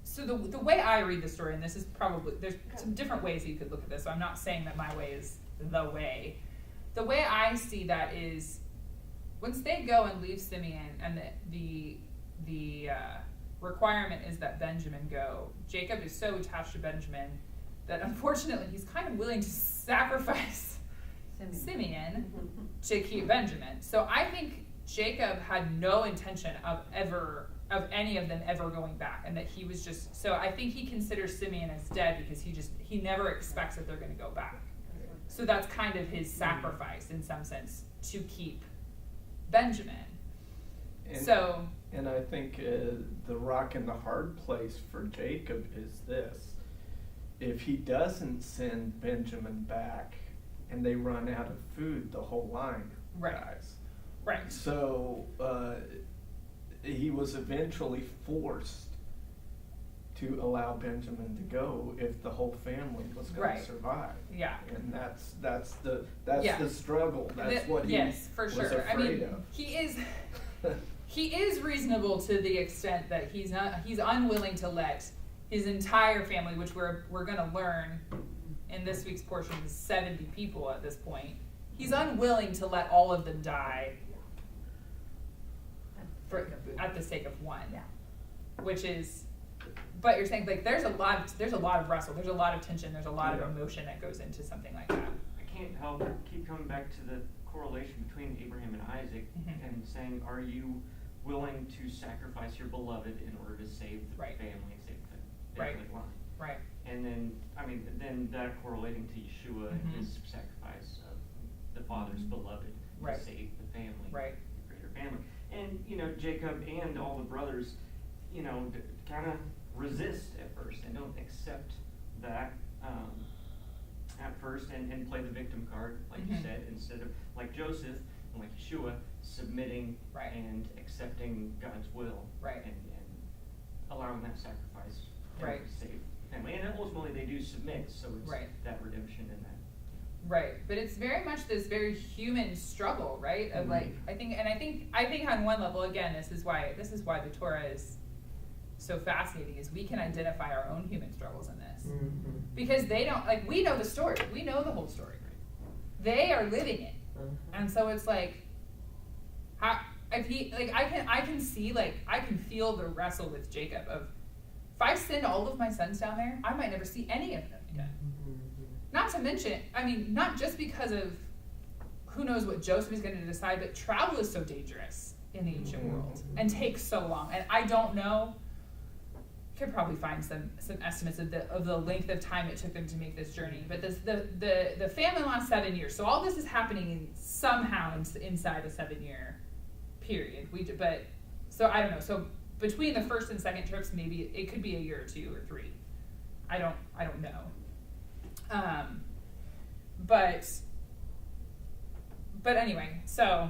So the way I read the story, and this is probably there's some different ways that you could look at this. So I'm not saying that my way is the way. The way I see that is, once they go and leave Simeon, and the requirement is that Benjamin go. Jacob is so attached to Benjamin that unfortunately he's kind of willing to sacrifice Simeon to keep Benjamin. So I think Jacob had no intention of any of them ever going back, and that he was just, so I think he considers Simeon as dead because he never expects that they're going to go back. So that's kind of his sacrifice in some sense to keep Benjamin. And I think the rock and the hard place for Jacob is this: if he doesn't send Benjamin back, and they run out of food, the whole line dies. Right. So he was eventually forced to allow Benjamin to go if the whole family was going Right. to survive. Yeah. And that's the Yeah. struggle. That's what he yes, for was sure. afraid I mean, of. he is reasonable to the extent that he's unwilling to let his entire family, which we're going to learn in this week's portion, is 70 people at this point. He's unwilling to let all of them die at the sake of one. Yeah. Which is, but you're saying like there's a lot of wrestle, there's a lot of tension, there's a lot of emotion that goes into something like that. I can't help but keep coming back to the correlation between Abraham and Isaac and saying, are you willing to sacrifice your beloved in order to save the Right. family, save the Right. family line? Right. And then that correlating to Yeshua and his sacrifice of the father's beloved Right. to save the family, Right. the greater family. And, Jacob and all the brothers, kind of resist at first and don't accept that at first and play the victim card, like you said, instead of, like Joseph and like Yeshua, submitting Right. and accepting God's will Right. and allowing that sacrifice Right. to save the family. And ultimately they do submit, so it's Right. that redemption and that. Right, but it's very much this very human struggle, right? Of like, I think on one level, again, this is why the Torah is so fascinating, is we can identify our own human struggles in this, because they don't, like, we know the story, we know the whole story, they are living it, and so it's like, I can see, like, I can feel the wrestle with Jacob of, if I send all of my sons down there, I might never see any of them again. Not to mention, I mean, not just because of who knows what Joseph is going to decide, but travel is so dangerous in the ancient world and takes so long. And I don't know, could probably find some estimates of the length of time it took them to make this journey. But the famine lasts 7 years, so all this is happening somehow inside a 7-year period. So I don't know. So between the first and second trips, maybe it could be a year or 2 or 3. I don't know. But anyway, so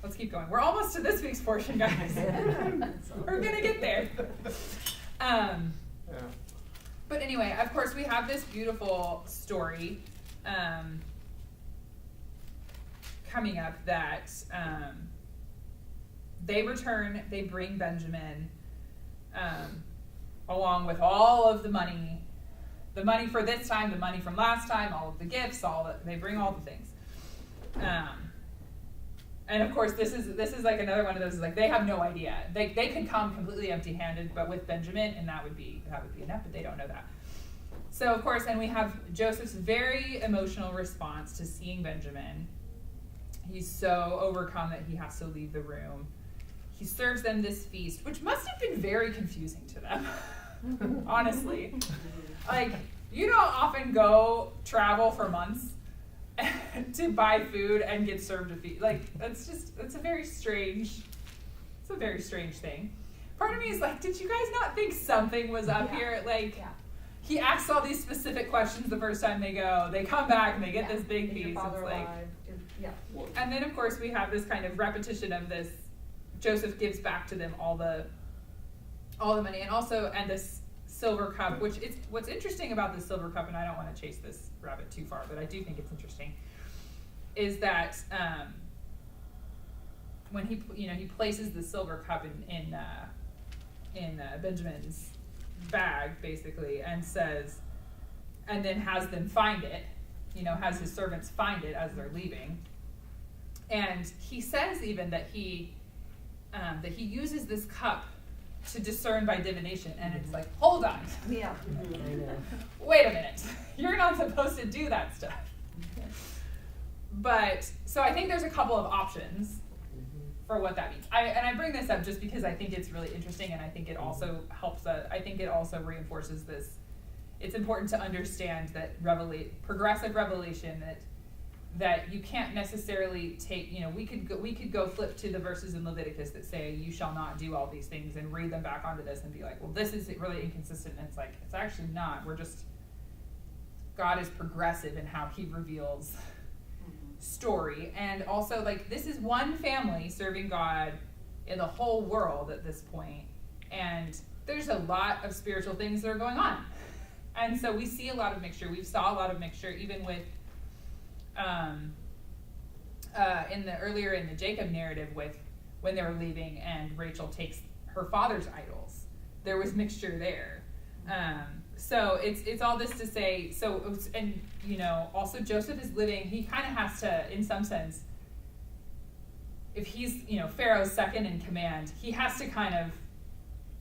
let's keep going. We're almost to this week's portion, guys. We're gonna get there. Yeah. But anyway, of course, we have this beautiful story coming up that they return, they bring Benjamin. along with all of the money for this time, the money from last time, all of the gifts, they bring all the things. And of course, this is like another one of those, like, they have no idea. They could come completely empty-handed, but with Benjamin, and that would be enough, but they don't know that. So of course, and we have Joseph's very emotional response to seeing Benjamin. He's so overcome that he has to leave the room. He serves them this feast, which must have been very confusing to them, honestly. Like, you don't often travel for months to buy food and get served a feast. Like, it's a very strange thing. Part of me is like, did you guys not think something was up here? Like, he asks all these specific questions the first time they go. They come back and they get this big feast. It's like, and then of course we have this kind of repetition of this. Joseph gives back to them all the money, and this silver cup, which is what's interesting about this silver cup, and I don't want to chase this rabbit too far, but I do think it's interesting, is that when he places the silver cup in Benjamin's bag, basically, and then has them find it, has his servants find it as they're leaving, and he says even that he uses this cup to discern by divination, and it's like, hold on. Yeah. Wait a minute. You're not supposed to do that stuff. But, so I think there's a couple of options for what that means. I bring this up just because I think it's really interesting, and I think it also I think it also reinforces this. It's important to understand that progressive revelation, that you can't necessarily take, we could go flip to the verses in Leviticus that say, you shall not do all these things, and read them back onto this and be like, well, this is really inconsistent. And it's like, it's actually not. God is progressive in how he reveals story. And also, like, this is one family serving God in the whole world at this point. And there's a lot of spiritual things that are going on. And so we see a lot of mixture. We saw a lot of mixture even with earlier in the Jacob narrative, with when they were leaving and Rachel takes her father's idols. There was mixture there. So it's all this to say, and also Joseph is living, he kind of has to, in some sense, if he's, Pharaoh's second in command, he has to kind of,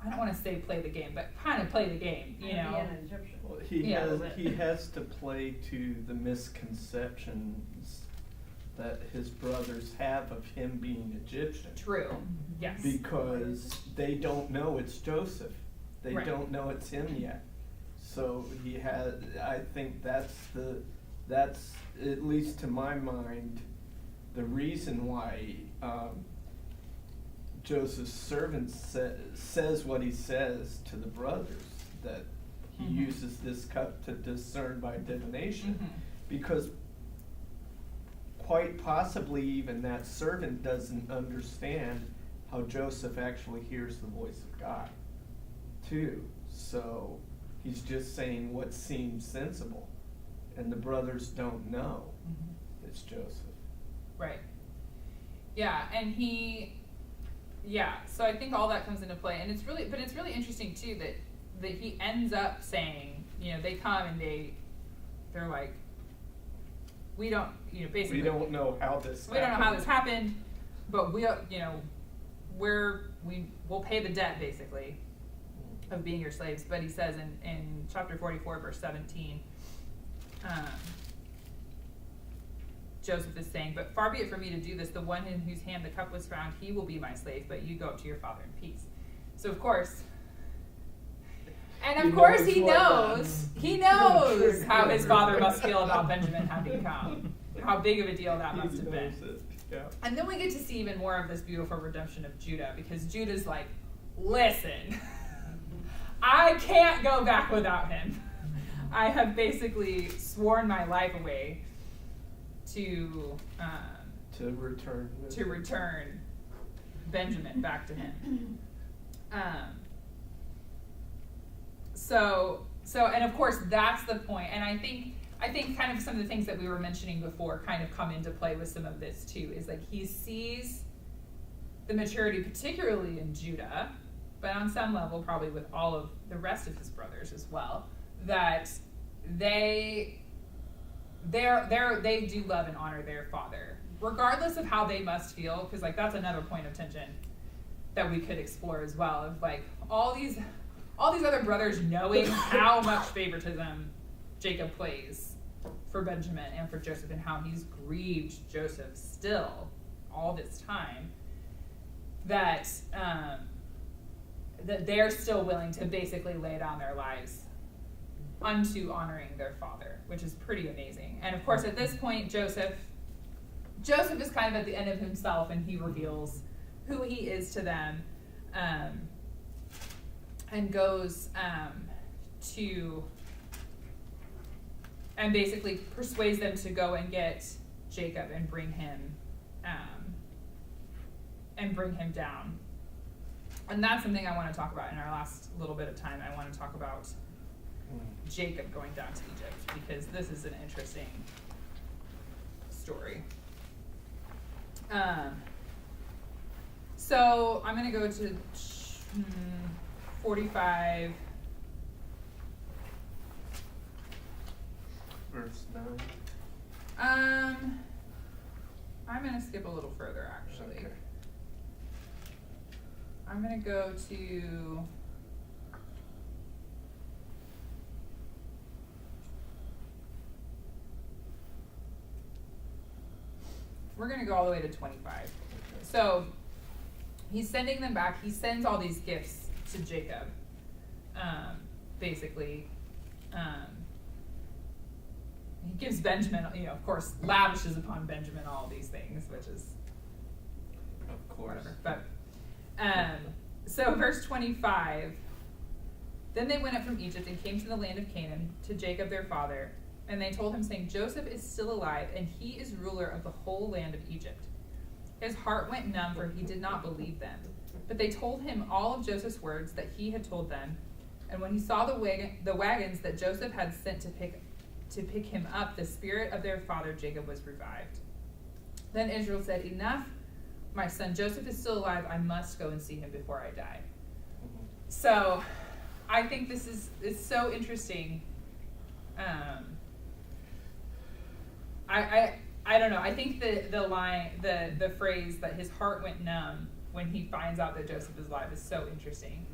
I don't want to say play the game, but kind of play the game, Well, he has to play to the misconceptions that his brothers have of him being Egyptian. True. Yes. Because they don't know it's Joseph. They Right. don't know it's him yet. So I think that's at least to my mind, the reason why Joseph's servant says what he says to the brothers, that he uses this cup to discern by divination, because quite possibly even that servant doesn't understand how Joseph actually hears the voice of God too. So he's just saying what seems sensible, and the brothers don't know it's Joseph. Right. Yeah, and so I think all that comes into play, and it's really interesting too that he ends up saying, they come and they're like, we don't, basically, we don't know how this happened, but we'll pay the debt, basically, of being your slaves. But he says in chapter 44, verse 17, Joseph is saying, but far be it from me to do this, the one in whose hand the cup was found, he will be my slave, but you go up to your father in peace. So of course, he knows how his father must feel about Benjamin having come, how big of a deal that must have been. Yeah. And then we get to see even more of this beautiful redemption of Judah, because Judah's like, listen, I can't go back without him. I have basically sworn my life away to return Benjamin back to him. So and of course that's the point. And I think kind of some of the things that we were mentioning before kind of come into play with some of this too, is like he sees the maturity, particularly in Judah, but on some level, probably with all of the rest of his brothers as well, that they do love and honor their father, regardless of how they must feel, because like that's another point of tension that we could explore as well, of like all these other brothers knowing how much favoritism Jacob plays for Benjamin and for Joseph, and how he's grieved Joseph still all this time, that they're still willing to basically lay down their lives unto honoring their father, which is pretty amazing. And of course, at this point, Joseph is kind of at the end of himself, and he reveals who he is to them, and goes and basically persuades them to go and get Jacob and bring him down. And that's something I want to talk about in our last little bit of time. I want to talk about Jacob going down to Egypt, because this is an interesting story. So I'm going to go to 45. Verse 9. I'm going to skip a little further, actually. Okay. I'm going to go to... We're going to go all the way to 25. Okay. So he's sending them back. He sends all these gifts to Jacob, basically. He gives Benjamin, of course, lavishes upon Benjamin all these things, which is Of course. whatever. But so verse 25. Then they went up from Egypt and came to the land of Canaan, to Jacob their father. And they told him, saying, Joseph is still alive, and he is ruler of the whole land of Egypt. His heart went numb, for he did not believe them. But they told him all of Joseph's words that he had told them. And when he saw the wagons that Joseph had sent to pick him up, the spirit of their father Jacob was revived. Then Israel said, Enough, my son Joseph is still alive. I must go and see him before I die. Mhm. So I think this is so interesting. I don't know. I think the line, the phrase that his heart went numb when he finds out that Joseph is alive is so interesting.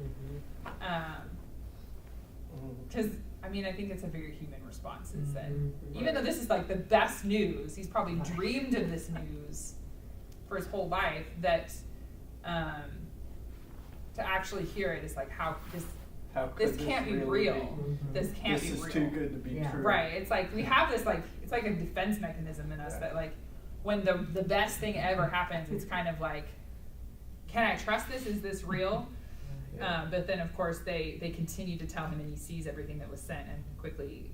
Because I think it's a very human response. Is that even though this is like the best news, he's probably dreamed of this news for his whole life, that to actually hear it is like, how this can't be really real. This can't be real. This is too good to be true. Right. It's like we have this it's like a defense mechanism in us that like when the best thing ever happens, it's kind of like, can I trust this? Is this real? Yeah. But then of course they continue to tell him, and he sees everything that was sent and quickly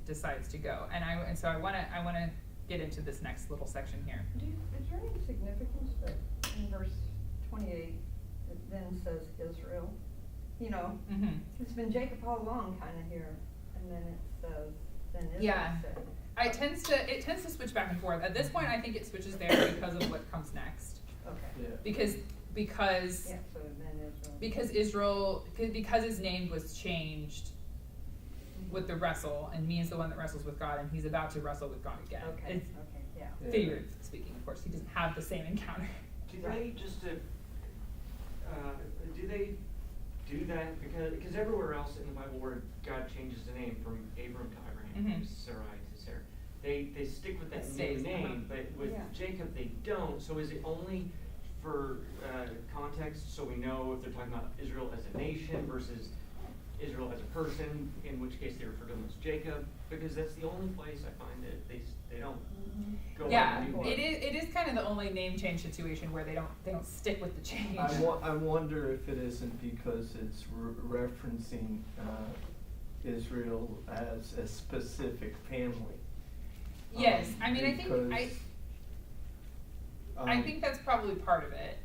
decides to go. And so I want to get into this next little section here. Is there any significance that in verse 28 it then says Israel? Mm-hmm. It's been Jacob all along kind of here, and then it says, then Israel Yeah. said. It tends to switch back and forth. At this point, I think it switches there because of what comes next. Okay. Yeah. Because Yeah, so then Israel. because his name was changed with the wrestle, and means the one that wrestles with God, and he's about to wrestle with God again. Okay, It's yeah. Yeah. figuratively speaking, of course. He doesn't have the same encounter. Do they do they do that because everywhere else in the Bible where God changes the name from Abram to Abraham, from Sarai to Sarah, they stick with that It new stays, name, but with Yeah. Jacob they don't. So is it only for context, so we know if they're talking about Israel as a nation versus Israel as a person, in which case they refer to him as Jacob? Because that's the only place I find that they don't go Yeah, on the it is kind of the only name change situation where they don't stick with the change. I wonder if it isn't because it's referencing Israel as a specific family. Yes, I because, think that's probably part of it.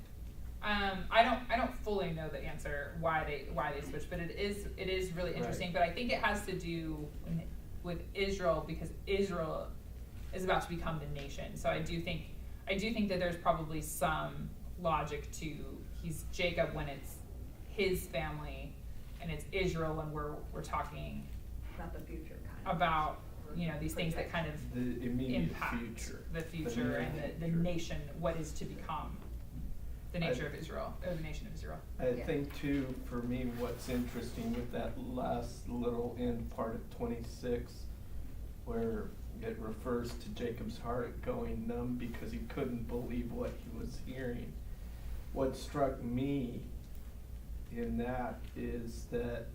I don't fully know the answer why they switched, but it is really interesting. Right. But I think it has to do with Israel, because Israel is about to become the nation. So I do think that there's probably some logic to he's Jacob when it's his family, and it's Israel when we're talking About the future kind of. about, you know, these things that kind of The immediate impact future. the future and the future. nation, what is to become the nature of Israel, or the nation of Israel. I Yeah. think too, for me, what's interesting with that last little end part of 26, where it refers to Jacob's heart going numb because he couldn't believe what he was hearing. What struck me in that is that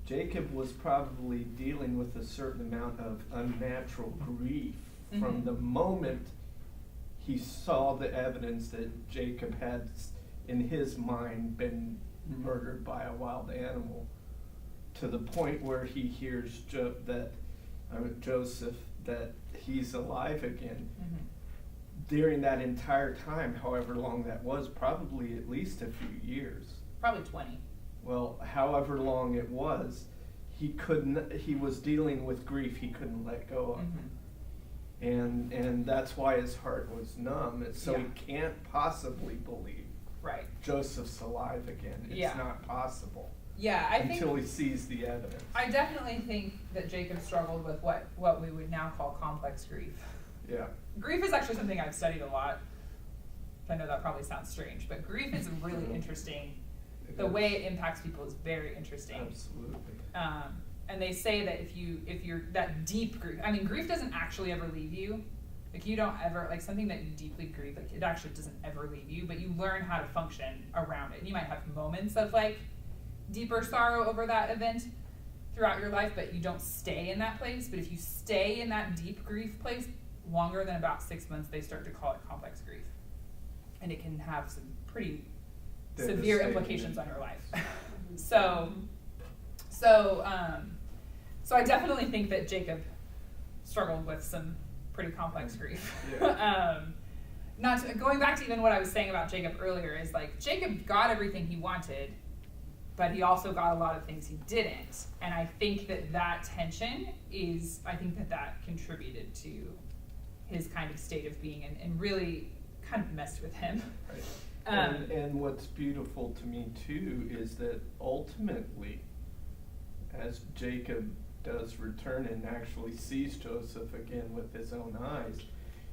Jacob was probably dealing with a certain amount of unnatural grief from Mhm. the moment he saw the evidence that Jacob had, in his mind, been murdered by a wild animal, to the point where he hears Joseph, that he's alive again. Mm-hmm. During that entire time, however long that was, probably at least a few years, Probably 20. well, however long it was, he was dealing with grief he couldn't let go of. Mm-hmm. And that's why his heart was numb, and so Yeah. he can't possibly believe Right. Joseph's alive again. It's Yeah. not possible Yeah, I until think he sees the evidence. I definitely think that Jacob struggled with what we would now call complex grief. Yeah. Grief is actually something I've studied a lot. I know that probably sounds strange, but grief is really interesting. It The is. way it impacts people is very interesting. Absolutely. And they say that if you're that deep grief, I mean, grief doesn't actually ever leave you. Like, you don't ever, like, something that you deeply grieve, like, it actually doesn't ever leave you, but you learn how to function around it. And you might have moments of, like, deeper sorrow over that event throughout your life, but you don't stay in that place. But if you stay in that deep grief place longer than about 6 months, they start to call it complex grief. And it can have some pretty severe Devastating implications on your impacts. life. So I definitely think that Jacob struggled with some pretty complex grief. Yeah. Going back to even what I was saying about Jacob earlier is, like, Jacob got everything he wanted, but he also got a lot of things he didn't. And I think that tension that contributed to his kind of state of being and really kind of messed with him. Right. And what's beautiful to me too is that ultimately, as Jacob does return and actually sees Joseph again with his own eyes,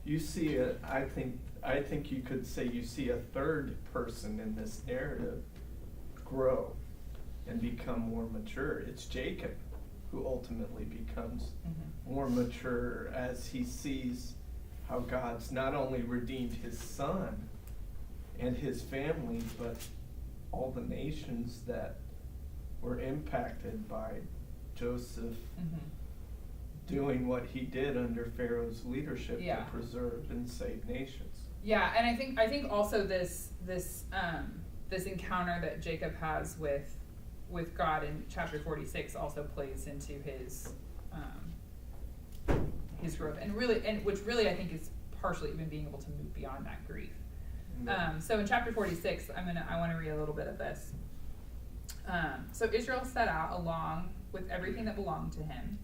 you see I think you could say you see a third person in this narrative grow and become more mature. It's Jacob who ultimately becomes more mature as he sees how God's not only redeemed his son and his family, but all the nations that were impacted by Joseph doing what he did under Pharaoh's leadership Yeah. to preserve and save nations. Yeah, and I think also this encounter that Jacob has with God in chapter 46 also plays into his growth, and which really I think is partially even being able to move beyond that grief. So in chapter 46, I want to read a little bit of this. So Israel set out along with everything that belonged to him.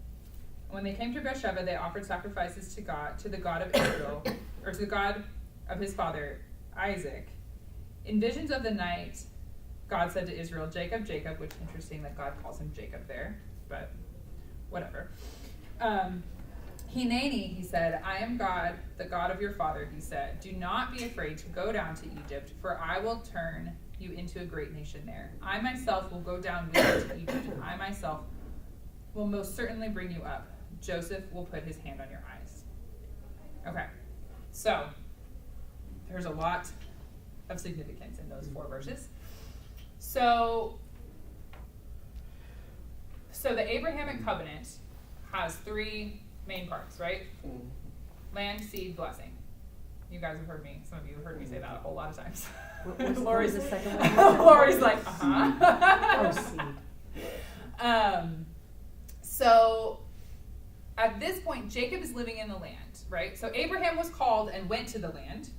When they came to Beersheba, they offered sacrifices to the God of Israel, or to the God of his father Isaac. In visions of the night, God said to Israel, "Jacob, Jacob," which is interesting that God calls him Jacob there, but whatever. Hineni, he said, "I am God, the God of your father," he said. "Do not be afraid to go down to Egypt, for I will turn you into a great nation there. I myself will go down with you to Egypt, and I myself will most certainly bring you up. Joseph will put his hand on your eyes." Okay, so there's a lot of significance in those 4 verses. So the Abrahamic covenant has 3 main parts, right? Land, seed, blessing. You guys have heard me. Some of you have heard me say that a whole lot of times. What was Lori's the second one? Lori's like, uh-huh. Oh, seed. So at this point, Jacob is living in the land, right? So Abraham was called and went to the land.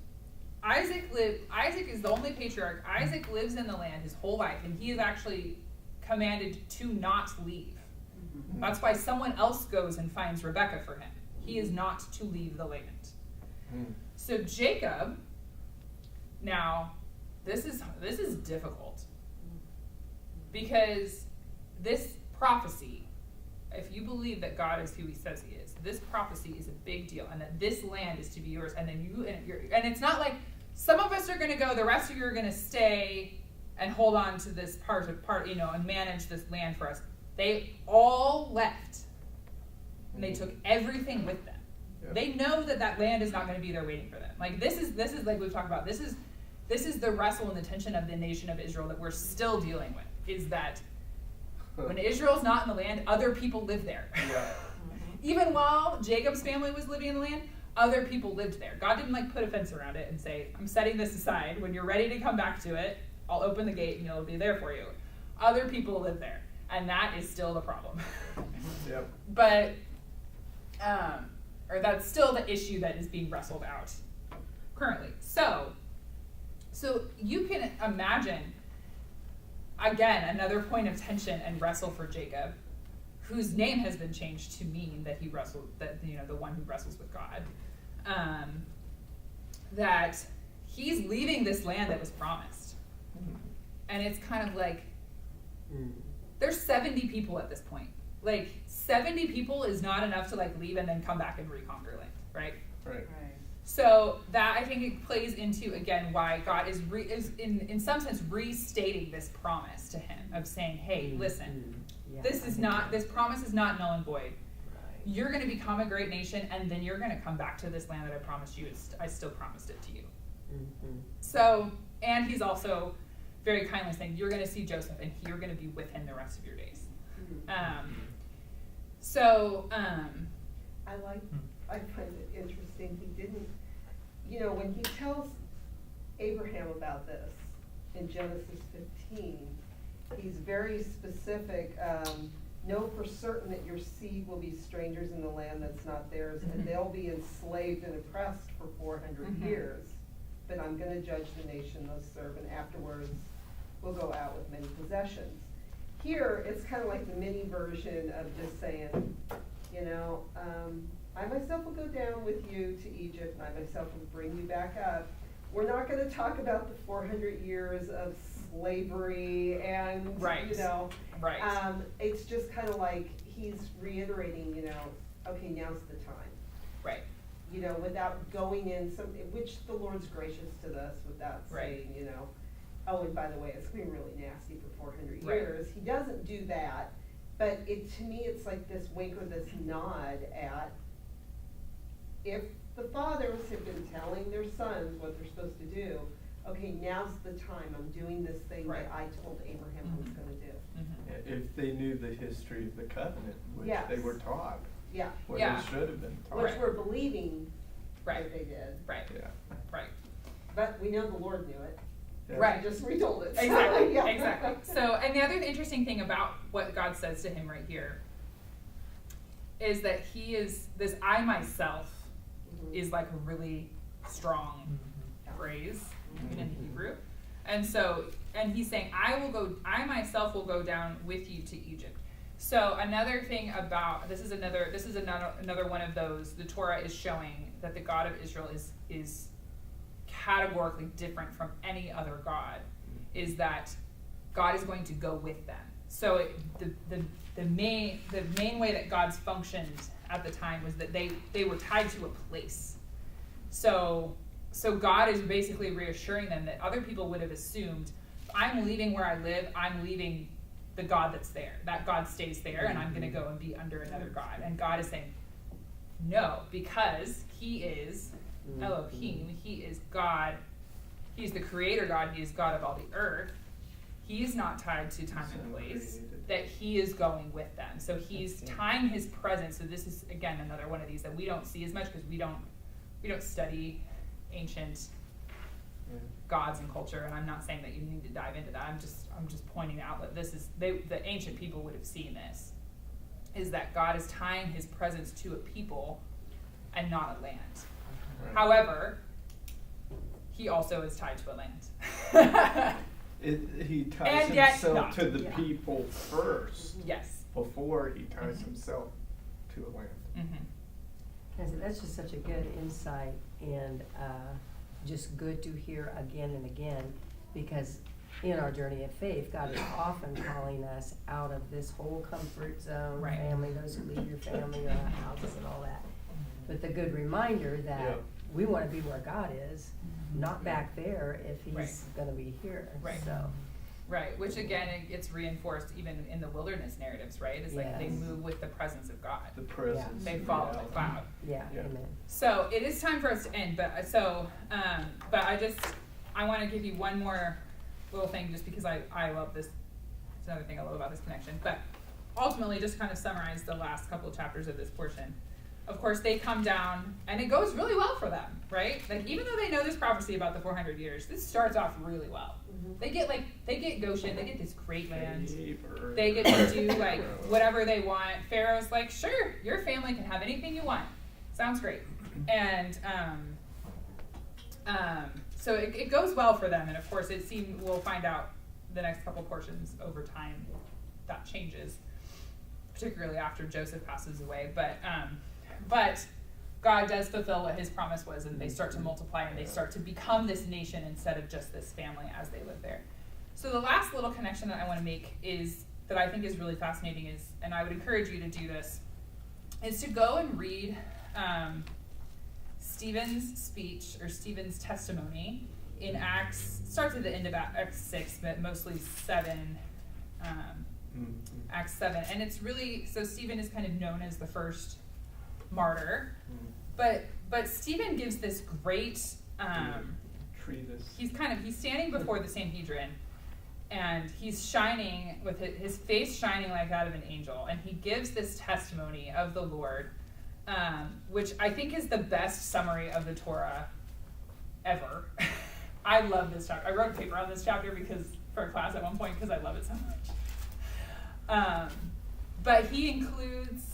Isaac is the only patriarch. Isaac lives in the land his whole life, and he is actually commanded to not leave. That's why someone else goes and finds Rebekah for him. He is not to leave the land. So Jacob, now, this is difficult, Because this prophecy, if you believe that God is who he says he is, this prophecy is a big deal, and that this land is to be yours, and then and it's not like some of us are going to go, the rest of you are going to stay and hold on to this part, and manage this land for us. They all left, and they took everything with them. Yep. They know that land is not going to be there waiting for them. Like this is like we've talked about. This is the wrestle and the tension of the nation of Israel that we're still dealing with. Is that when Israel's not in the land, other people live there. Yeah. Even while Jacob's family was living in the land, other people lived there. God didn't like put a fence around it and say, I'm setting this aside. When you're ready to come back to it, I'll open the gate and it'll be there for you. Other people live there. And that is still the problem. Yep. But, or that's still the issue that is being wrestled out currently. So you can imagine, again, another point of tension and wrestle for Jacob, whose name has been changed to mean that he wrestled, the one who wrestles with God, that he's leaving this land that was promised. And it's kind of like, there's 70 people at this point. Like, 70 people is not enough to leave and then come back and reconquer land, right? Right. So that, I think, it plays into, again, why God is in some sense restating this promise to him of saying, hey, listen, this promise is not null and void. Right. You're going to become a great nation, and then you're going to come back to this land that I promised you. I still promised it to you. Mm-hmm. So, and he's also very kindly saying, you're going to see Joseph, and you're going to be with him the rest of your days. I find it interesting. He didn't, when he tells Abraham about this in Genesis 15, he's very specific. Know for certain that your seed will be strangers in the land that's not theirs, and they'll be enslaved and oppressed for 400 years. But I'm going to judge the nation they'll serve, and afterwards we'll go out with many possessions. Here, it's kind of like the mini version of just saying, I myself will go down with you to Egypt, and I myself will bring you back up. We're not going to talk about the 400 years of slavery and, Right. It's just kind of like he's reiterating, okay, now's the time. Right. Without going in which the Lord's gracious to this, without saying, oh, and by the way, it's going to be really nasty for 400 years. He doesn't do that, but to me, it's like this wink or this nod at, if the fathers have been telling their sons what they're supposed to do, okay, now's the time. I'm doing this thing that I told Abraham I was going to do. Mm-hmm. If they knew the history of the covenant, which they were taught, what they should have been taught. Which we're believing that they did. Right. Yeah. Right. But we know the Lord knew it. Yeah. Right. He just retold it. Exactly. Yeah. Exactly. So, and the other interesting thing about what God says to him right here is that he is, this I myself is like a really strong phrase in Hebrew. And so, and he's saying, I myself will go down with you to Egypt. So another thing about, this is another one of those, the Torah is showing that the God of Israel is categorically different from any other God, is that God is going to go with them. So the main way that God's functioned at the time was that they were tied to a place. So God is basically reassuring them that other people would have assumed, I'm leaving where I live, I'm leaving the God that's there. That God stays there, and I'm going to go and be under another God. And God is saying, no, because he is Elohim, he is God, he's the creator God, he is God of all the earth. He's not tied to time and place, that he is going with them. So he's tying his presence. So this is, again, another one of these that we don't see as much because we don't study ancient gods and culture, and I'm not saying that you need to dive into that. I'm just pointing out that this is, the ancient people would have seen this, is that God is tying his presence to a people and not a land. Right. However, he also is tied to a land. He ties himself to the people first. Yes. Before he ties himself to a land. Mm-hmm. That's just such a good insight, and just good to hear again and again, because in our journey of faith, God is often calling us out of this whole comfort zone, Right. family, those who leave your family or houses and all that. But the good reminder that Yeah. we want to be where God is, not back there if he's Right. going to be here. Right. So, Right, which again, it gets reinforced even in the wilderness narratives, right? It's like they Yes. move with the presence of God. The presence. They of follow the reality. cloud. yeah, Yeah. amen. So it is time for us to end, but I want to give you one more little thing just because I love this. It's another thing I love about this connection. But ultimately, just kind of summarize the last couple of chapters of this portion. Of course, they come down, and it goes really well for them, right? Like, even though they know this prophecy about the 400 years, this starts off really well. They get Goshen, they get this great land. Favor. They get to do like whatever they want. Pharaoh's like, sure, your family can have anything you want. Sounds great. And so it goes well for them. And of course, we'll find out the next couple portions over time that changes, particularly after Joseph passes away. But God does fulfill what his promise was, and they start to multiply and they start to become this nation instead of just this family as they live there. So the last little connection that I want to make is that I think is really fascinating is, and I would encourage you to do this, is to go and read Stephen's speech or Stephen's testimony in Acts. Starts at the end of Acts 6, but mostly 7. Acts 7, and it's really so Stephen is kind of known as the first martyr, but Stephen gives this great treatise. He's standing before the Sanhedrin, and he's shining with his face shining like that of an angel, and he gives this testimony of the Lord, which I think is the best summary of the Torah ever. I love this chapter. I wrote a paper on this chapter for a class at one point because I love it so much. But he includes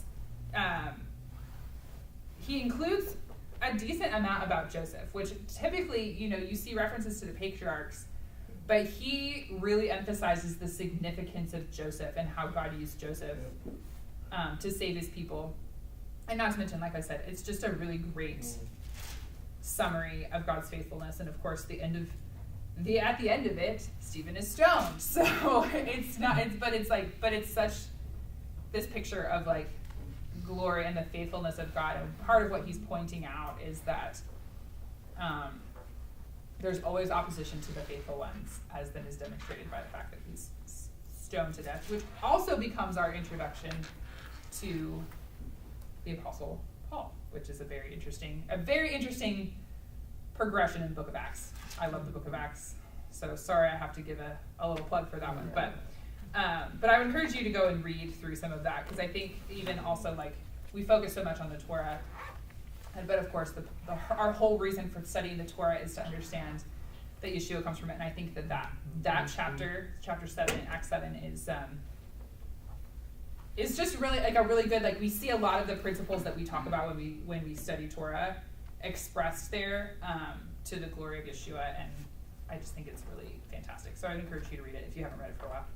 a decent amount about Joseph, which typically, you see references to the patriarchs, but he really emphasizes the significance of Joseph and how God used Joseph to save his people. And not to mention, like I said, it's just a really great summary of God's faithfulness. And of course, at the end of it, Stephen is stoned. So it's such this picture of like glory and the faithfulness of God. And part of what he's pointing out is that there's always opposition to the faithful ones, as then is demonstrated by the fact that he's stoned to death, which also becomes our introduction to the Apostle Paul, which is a very interesting progression in the Book of Acts. I love the Book of Acts, so sorry I have to give a little plug for that one, but I would encourage you to go and read through some of that, because I think even also like we focus so much on the Torah, but of course our whole reason for studying the Torah is to understand that Yeshua comes from it, and I think that chapter 7, Acts 7 is just really like a really good, like we see a lot of the principles that we talk about when we study Torah expressed there to the glory of Yeshua, and I just think it's really fantastic. So I'd encourage you to read it if you haven't read it for a while.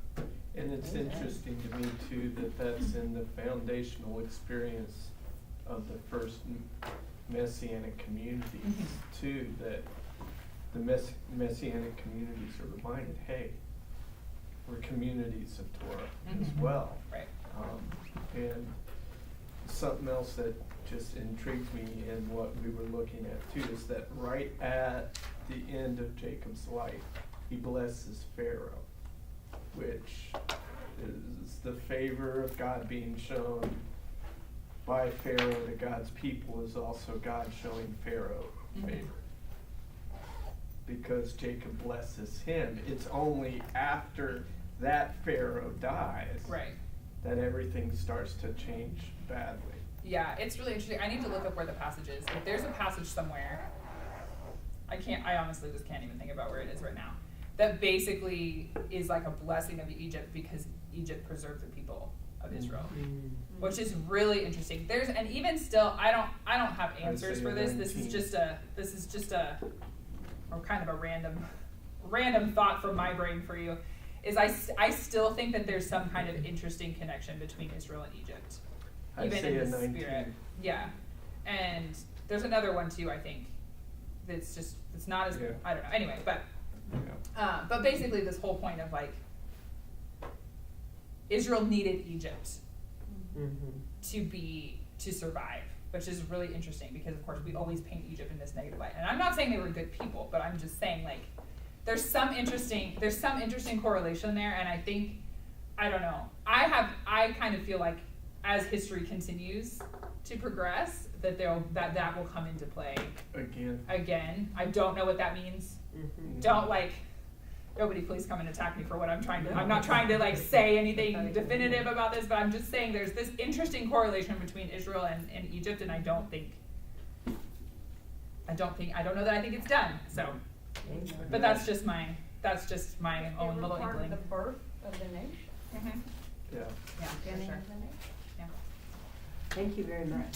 And it's interesting to me too that's in the foundational experience of the first Messianic communities too, that the Messianic communities are reminded, hey, we're communities of Torah as well. Right. And something else that just intrigued me in what we were looking at too is that right at the end of Jacob's life, he blesses Pharaoh, which is the favor of God being shown by Pharaoh to God's people is also God showing Pharaoh favor. Because Jacob blesses him. It's only after that Pharaoh dies that everything starts to change badly. Yeah, it's really interesting. I need to look up where the passage is. If there's a passage somewhere, I honestly just can't even think about where it is right now, that basically is like a blessing of Egypt because Egypt preserved the people of Israel, which is really interesting. And even still, I don't have answers for this. This is just a or kind of a random thought from my brain for you. Is I still think that there's some kind of interesting connection between Israel and Egypt, even in the spirit. Yeah, and there's another one too. I think it's not as I don't know. Anyway, but Yeah. But basically this whole point of like, Israel needed Egypt to survive, which is really interesting because of course we always paint Egypt in this negative light. And I'm not saying they were good people, but I'm just saying like, there's some interesting correlation there, and I think, I don't know, I kind of feel like as history continues to progress, that that will come into play again. I don't know what that means. Don't like, nobody please come and attack me for what I'm not trying to like say anything definitive about this, but I'm just saying there's this interesting correlation between Israel and Egypt, and I don't know that I think it's done. So, but that's just my own little They were part inkling. of the birth of the nation. Mhm. Yeah. Yeah, for Beginning sure. of the nation. Yeah. Thank you very much.